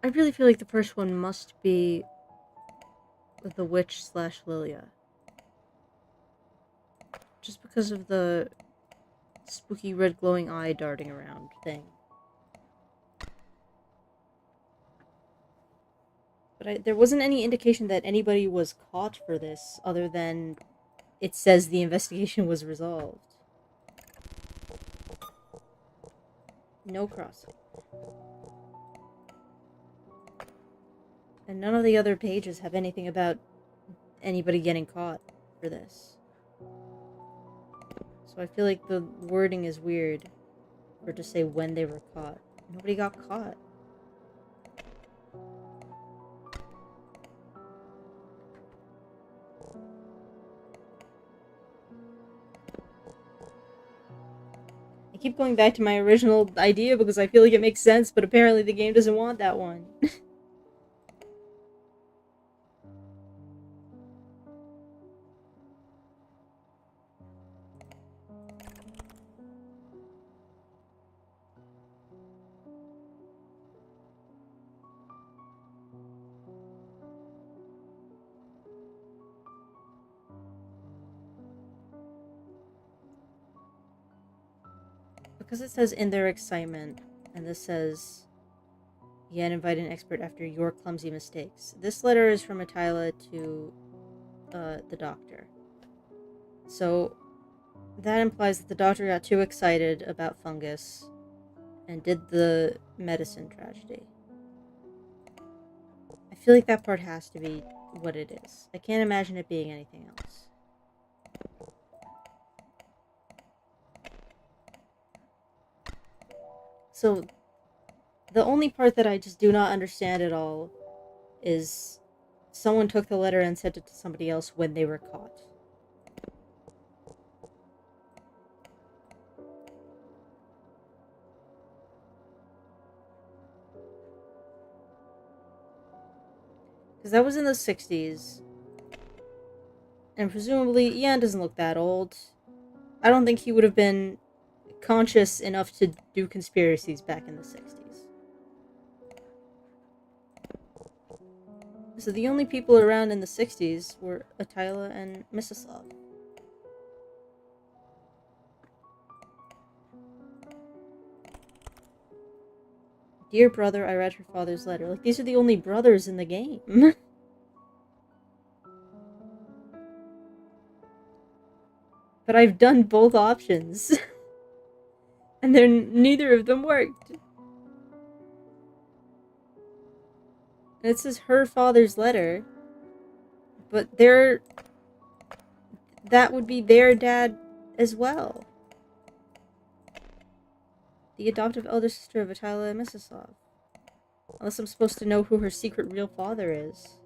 A: I really feel like the first one must be the witch / Lilia. Just because of the spooky red glowing eye darting around thing. But there wasn't any indication that anybody was caught for this, other than it says the investigation was resolved. No crossing. And none of the other pages have anything about anybody getting caught for this. So I feel like the wording is weird, or to say when they were caught. Nobody got caught. I keep going back to my original idea because I feel like it makes sense, but apparently the game doesn't want that one. Because it says in their excitement, and this says, Yan invited an expert after your clumsy mistakes. This letter is from Atila to the doctor. So that implies that the doctor got too excited about fungus and did the medicine tragedy. feel like that part has to be what it is. I can't imagine it being anything else. So, the only part that I just do not understand at all is someone took the letter and sent it to somebody else when they were caught. Because that was in the 60s. And presumably, Ian doesn't look that old. I don't think he would have been conscious enough to do conspiracies back in the 60s. So the only people around in the 60s were Attila and Mstislav. Dear brother, I read her father's letter. Like, these are the only brothers in the game. But I've done both options. And neither of them worked. And it says her father's letter. But that would be their dad as well. The adoptive elder sister of Attila and Mstislav. Unless I'm supposed to know who her secret real father is.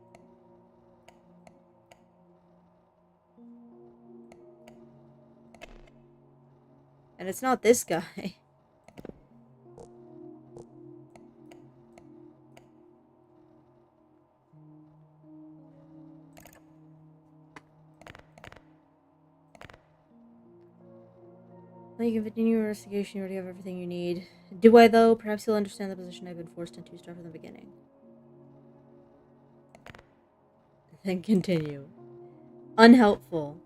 A: And it's not this guy. Well, you can continue your investigation. You already have everything you need. Do I, though? Perhaps you'll understand the position I've been forced into. Start from the beginning. Then continue. Unhelpful.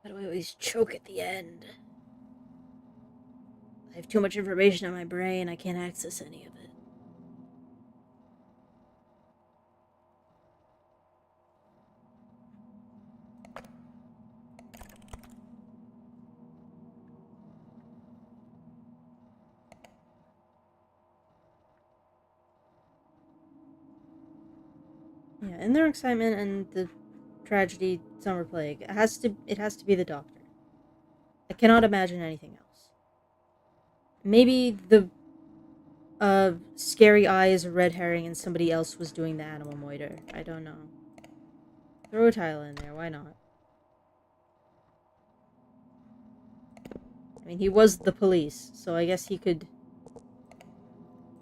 A: Why do I always choke at the end? I have too much information in my brain. I can't access any of it. Yeah, in their excitement and the tragedy, summer plague, it has to be the doctor. I cannot imagine anything else. Maybe the scary eye is a red herring and somebody else was doing the animal moiter. I don't know. Throw a tile in there, why not? I mean, he was the police, so I guess he could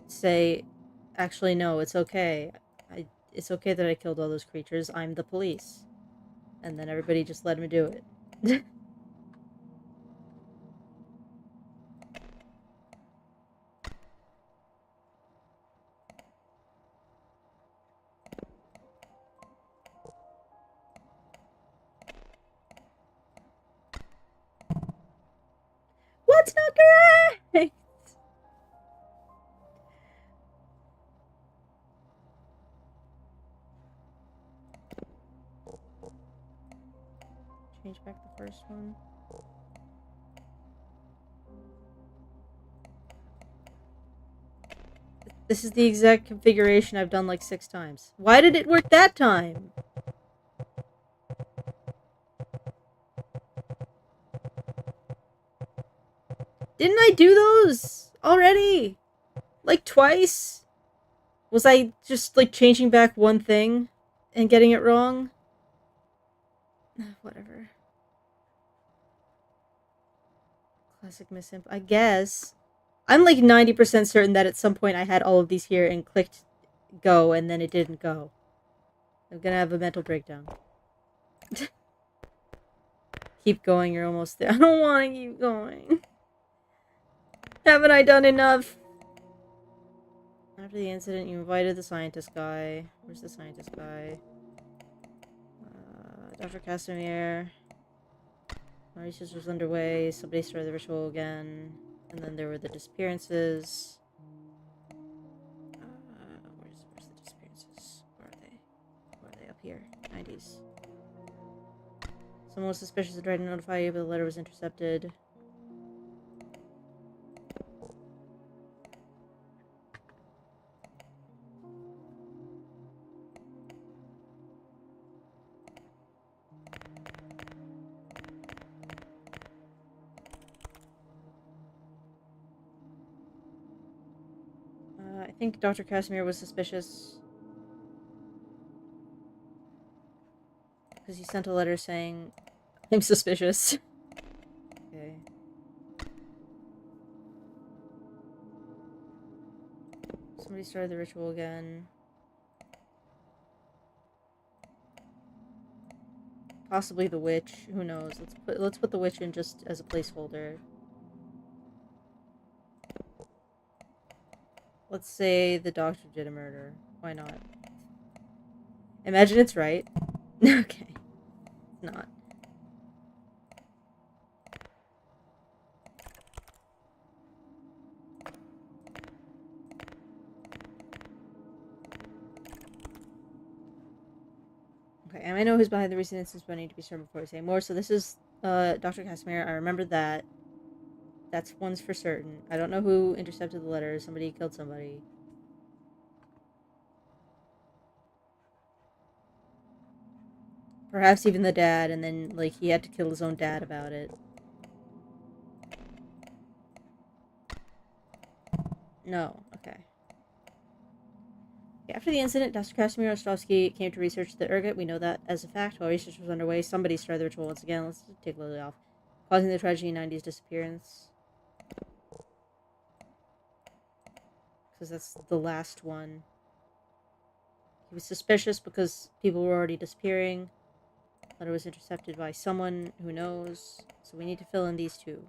A: say, actually, no, it's okay. It's okay that I killed all those creatures. I'm the police. And then everybody just let him do it. What's not correct? Change back the first one. This is the exact configuration I've done like 6 times. Why did it work that time? Didn't I do those already? Like twice? Was I just like changing back one thing and getting it wrong? Whatever. Classic misimp. I guess. I'm like 90% certain that at some point I had all of these here and clicked go and then it didn't go. I'm gonna have a mental breakdown. Keep going, you're almost there. I don't want to keep going. Haven't I done enough? After the incident, you invited the scientist guy. Where's the scientist guy? Dr. Casimir. My research was underway. Somebody started the ritual again. And then there were the disappearances. Where's the disappearances? Where are they? Where are they? Up here. 90s. Someone was suspicious and tried to notify you, but the letter was intercepted. I think Dr. Casimir was suspicious because he sent a letter saying, I'm suspicious. Okay. Somebody started the ritual again. Possibly the witch. Who knows? Let's put the witch in just as a placeholder. Let's say the doctor did a murder. Why not? Imagine it's right. Okay. It's not. Okay, and I know who's behind the recent instance, but I need to be certain before I say more. So this is Dr. Casimir. I remember that. That's one's for certain. I don't know who intercepted the letter. Somebody killed somebody. Perhaps even the dad, and then, like, he had to kill his own dad about it. No. Okay. After the incident, Dr. Casimir Ostrovsky came to research the ergot. We know that as a fact. While research was underway, somebody started the ritual once again. Let's take Lily off. Causing the tragedy 90s disappearance. Because that's the last one. He was suspicious because people were already disappearing. Letter was intercepted by someone who knows. So we need to fill in these two.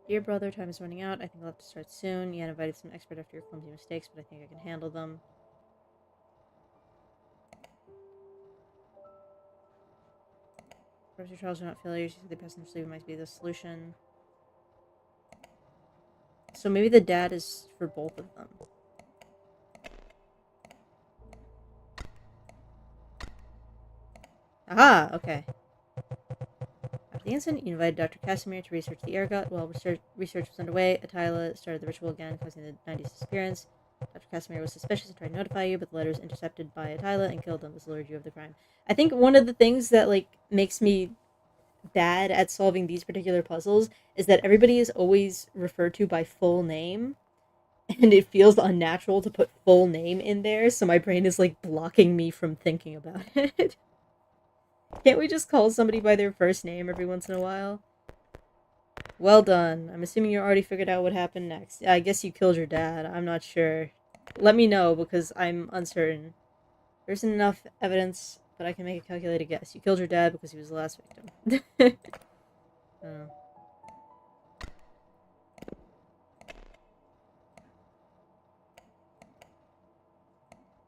A: Dear brother, time is running out. I think I'll have to start soon. You had invited some expert after your clumsy mistakes, but I think I can handle them. Perhaps your trials are not failures. You see the passenger sleep might be the solution. So maybe the dad is for both of them. Aha! Okay. After the incident, you invited Dr. Casimir to research the ergot. While research was underway, Attila started the ritual again, causing the 90s disappearance. Dr. Casimir was suspicious and tried to notify you, but the letter was intercepted by Attila and killed him. This alerted you of the crime. I think one of the things that, like, makes me bad at solving these particular puzzles is that everybody is always referred to by full name, and it feels unnatural to put full name in there, so my brain is, like, blocking me from thinking about it. Can't we just call somebody by their first name every once in a while? Well done. I'm assuming you already figured out what happened next. I guess you killed your dad. I'm not sure. Let me know, because I'm uncertain. There isn't enough evidence, but I can make a calculated guess. You killed your dad because he was the last victim. Oh.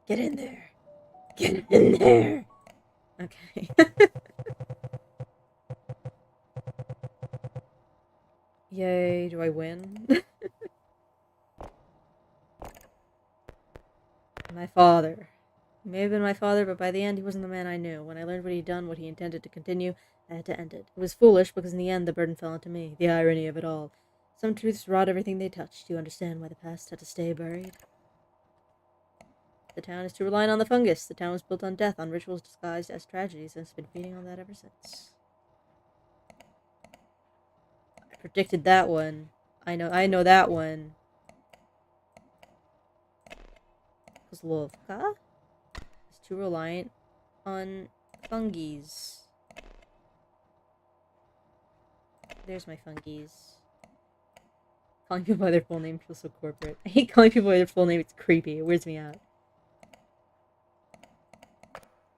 A: Get in there. Get in there. Okay. Yay, do I win? My father. He may have been my father, but by the end he wasn't the man I knew. When I learned what he'd done, what he intended to continue, I had to end it. It was foolish, because in the end the burden fell onto me. The irony of it all. Some truths rot everything they touch. Do you understand why the past had to stay buried? The town is too reliant on the fungus. The town was built on death, on rituals disguised as tragedies, and it's been feeding on that ever since. I predicted that one. I know that one. KOZLOVKA is too reliant on fungies. There's my fungies. Calling people by their full name feels so corporate. I hate calling people by their full name. It's creepy. It weirds me out.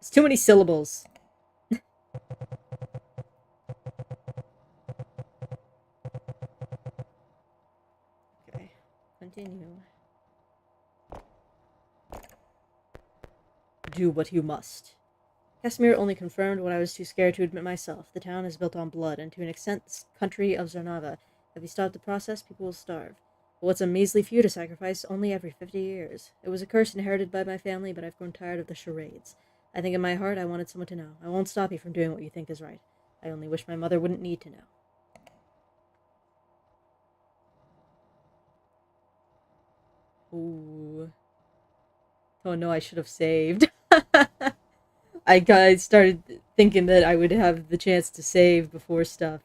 A: It's too many syllables. Okay, continue. Do what you must. Casimir only confirmed what I was too scared to admit myself. The town is built on blood, and to an extent, the country of Zarnava. If we stop the process, people will starve. But what's a measly few to sacrifice only every 50 years? It was a curse inherited by my family, but I've grown tired of the charades. I think in my heart I wanted someone to know. I won't stop you from doing what you think is right. I only wish my mother wouldn't need to know. Ooh. Oh no, I should have saved. I started thinking that I would have the chance to save before stuff.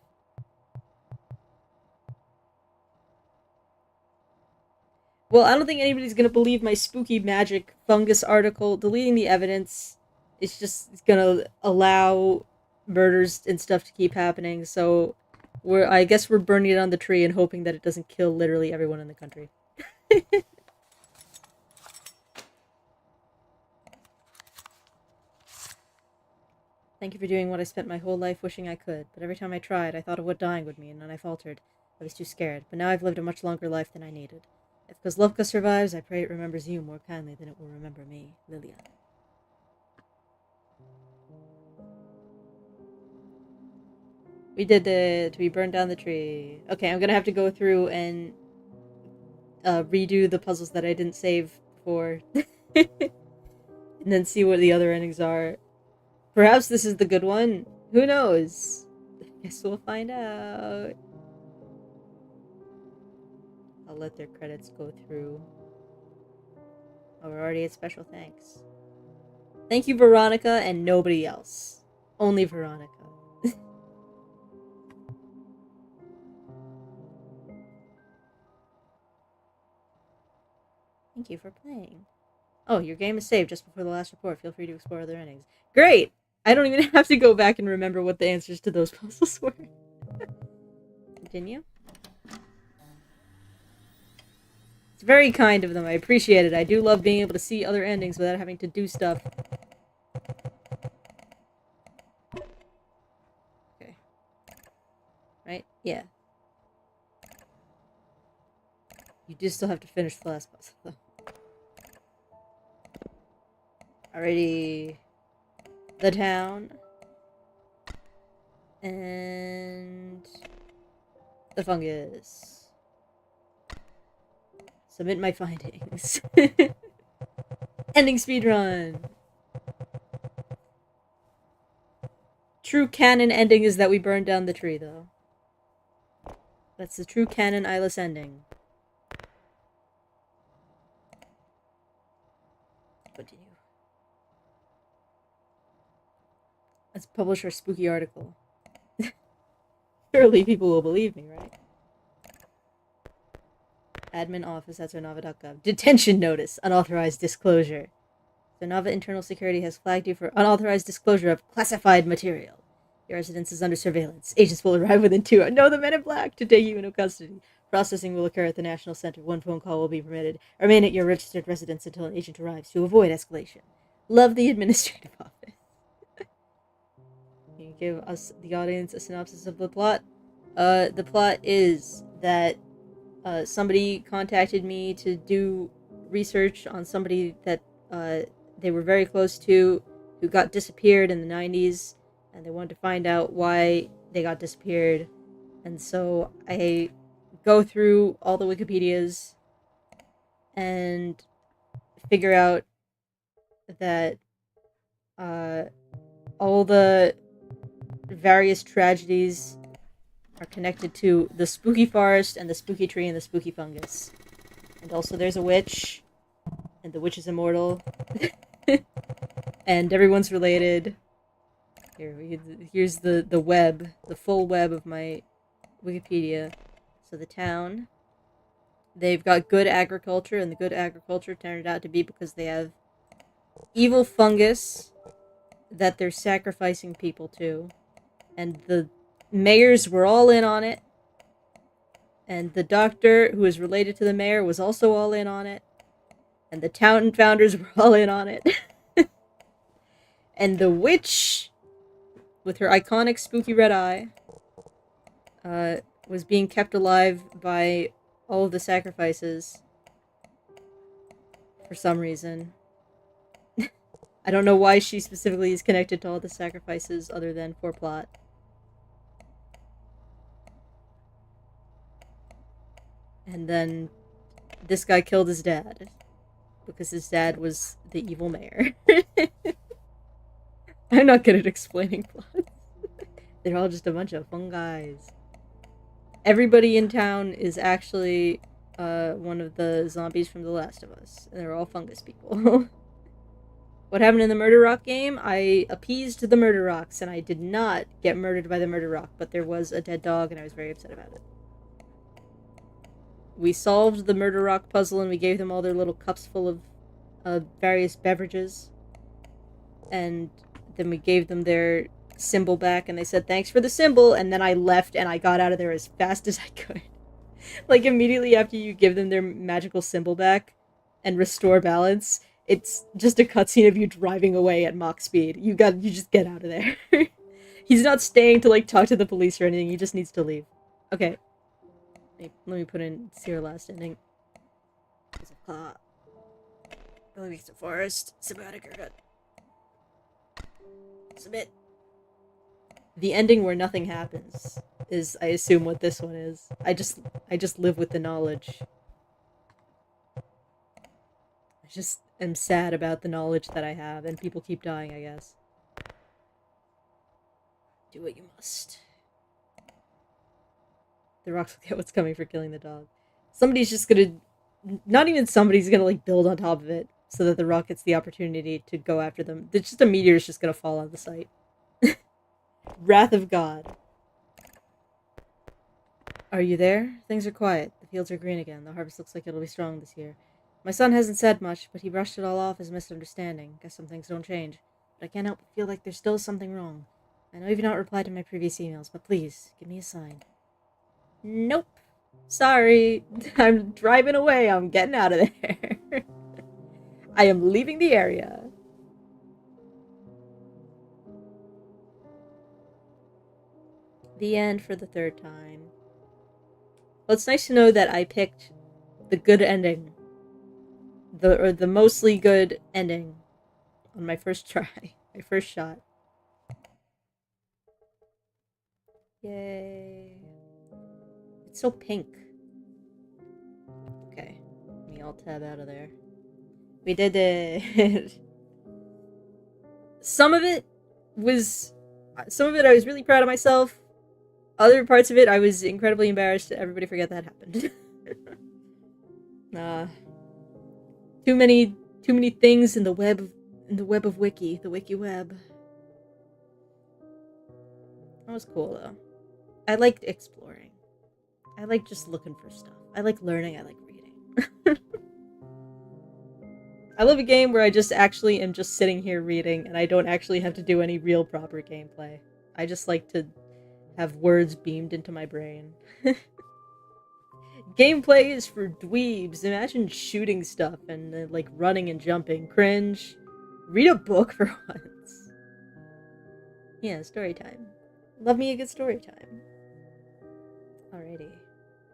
A: Well, I don't think anybody's gonna believe my spooky magic fungus article. Deleting the evidence is just gonna allow murders and stuff to keep happening, so I guess we're burning it on the tree and hoping that it doesn't kill literally everyone in the country. Thank you for doing what I spent my whole life wishing I could, but every time I tried, I thought of what dying would mean, and I faltered. I was too scared, but now I've lived a much longer life than I needed. If KOZLOVKA survives, I pray it remembers you more kindly than it will remember me, Lilian. We did it! We burned down the tree. Okay, I'm gonna have to go through and redo the puzzles that I didn't save before. And then see what the other endings are. Perhaps this is the good one. Who knows? Guess we'll find out. I'll let their credits go through. Oh, we're already at special thanks. Thank you, Veronica, and nobody else. Only Veronica. Thank you for playing. Oh, your game is saved just before the last report. Feel free to explore other endings. Great! I don't even have to go back and remember what the answers to those puzzles were. Continue. It's very kind of them. I appreciate it. I do love being able to see other endings without having to do stuff. Okay. Right? Yeah. You do still have to finish the last puzzle, though. Alrighty. The town. And the fungus. Submit my findings. Ending speedrun. True canon ending is that we burned down the tree, though. That's the true canon Eilis ending. Continue. Let's publish our spooky article. Surely people will believe me, right? Admin office at Zarnava.gov. Detention notice. Unauthorized disclosure. Zarnava Internal Security has flagged you for unauthorized disclosure of classified material. Your residence is under surveillance. Agents will arrive within 2 hours. No, the men in black to take you into custody. Processing will occur at the National Center. 1 phone call will be permitted. Remain at your registered residence until an agent arrives to avoid escalation. Love the administrative office. Can you give us, the audience, a synopsis of the plot? The plot is that somebody contacted me to do research on somebody that they were very close to who got disappeared in the 90s, and they wanted to find out why they got disappeared. And so I go through all the Wikipedias and figure out that all the various tragedies are connected to the spooky forest and the spooky tree and the spooky fungus. And also there's a witch, and the witch is immortal. And everyone's related. Here's the web, the full web of my Wikipedia. So the town, they've got good agriculture, and the good agriculture turned out to be because they have evil fungus that they're sacrificing people to. And the mayors were all in on it. And the doctor, who is related to the mayor, was also all in on it. And the town founders were all in on it. And the witch, with her iconic spooky red eye, was being kept alive by all of the sacrifices for some reason. I don't know why she specifically is connected to all the sacrifices other than for plot. And then this guy killed his dad because his dad was the evil mayor. I'm not good at explaining plots. They're all just a bunch of fun guys. Everybody in town is actually one of the zombies from The Last of Us. And they're all fungus people. What happened in the Murder Rock game? I appeased the Murder Rocks, and I did not get murdered by the Murder Rock, but there was a dead dog, and I was very upset about it. We solved the Murder Rock puzzle, and we gave them all their little cups full of various beverages. And then we gave them their symbol back, and they said, thanks for the symbol, and then I left, and I got out of there as fast as I could. Like, immediately after you give them their magical symbol back and restore balance, it's just a cutscene of you driving away at Mach speed. You just get out of there. He's not staying to, like, talk to the police or anything, he just needs to leave. Okay. Let me put in see our last ending. KOZLOVKA. Billy Weeks of Forest. Symbiotic haircut. Submit. The ending where nothing happens is, I assume, what this one is. I just live with the knowledge. I just am sad about the knowledge that I have, and people keep dying, I guess. Do what you must. The rocks will get what's coming for killing the dog. Somebody's just gonna... Not even somebody's gonna, like, build on top of it so that the rock gets the opportunity to go after them. It's just a meteor's just gonna fall on the site. Wrath of God. Are you there? Things are quiet. The fields are green again. The harvest looks like it'll be strong this year. My son hasn't said much, but he brushed it all off as misunderstanding. Guess some things don't change. But I can't help but feel like there's still something wrong. I know you've not replied to my previous emails, but please, give me a sign. Nope. Sorry. I'm driving away. I'm getting out of there. I am leaving the area. The end for the third time. Well, it's nice to know that I picked the good ending. The mostly good ending on my first try. My first shot. Yay. It's so pink. Okay. Let me alt tab out of there. We did it. Some of it I was really proud of myself. Other parts of it, I was incredibly embarrassed. Everybody forget that happened. Too many things in the web of Wiki, the Wiki web. That was cool though. I liked exploring. I like just looking for stuff. I like learning. I like reading. I love a game where I just actually am just sitting here reading and I don't actually have to do any real proper gameplay. I just like to have words beamed into my brain. Gameplay is for dweebs. Imagine shooting stuff and like running and jumping. Cringe. Read a book for once. Yeah, story time. Love me a good story time. Alrighty.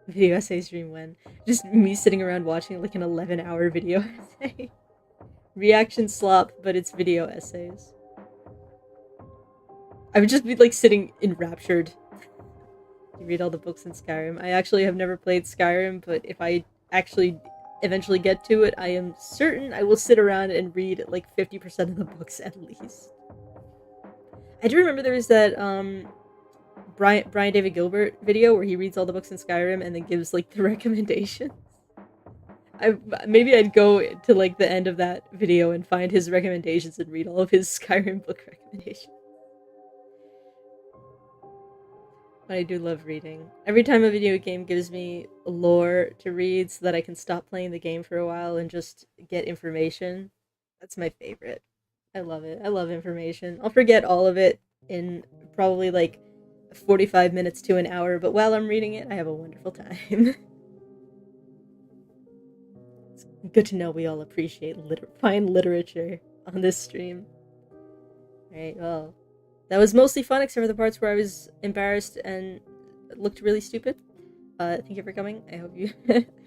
A: Video essay stream when? Just me sitting around watching like an 11-hour video essay. Reaction slop, but it's video essays. I would just be like sitting enraptured. You read all the books in Skyrim. I actually have never played Skyrim, but if I actually eventually get to it, I am certain I will sit around and read like 50% of the books at least. I do remember there was that Brian David Gilbert video where he reads all the books in Skyrim and then gives like the recommendations. Maybe I'd go to like the end of that video and find his recommendations and read all of his Skyrim book recommendations. But I do love reading. Every time a video game gives me lore to read so that I can stop playing the game for a while and just get information, that's my favorite. I love it. I love information. I'll forget all of it in probably like 45 minutes to an hour, but while I'm reading it, I have a wonderful time. It's good to know we all appreciate fine literature on this stream. Right, well, that was mostly fun, except for the parts where I was embarrassed and looked really stupid. Thank you for coming. I hope you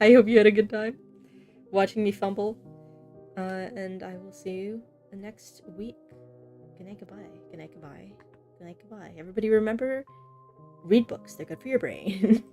A: I hope you had a good time watching me fumble. And I will see you next week. Good night, goodbye. Good night, goodbye. Good night, goodbye. Everybody remember, read books. They're good for your brain.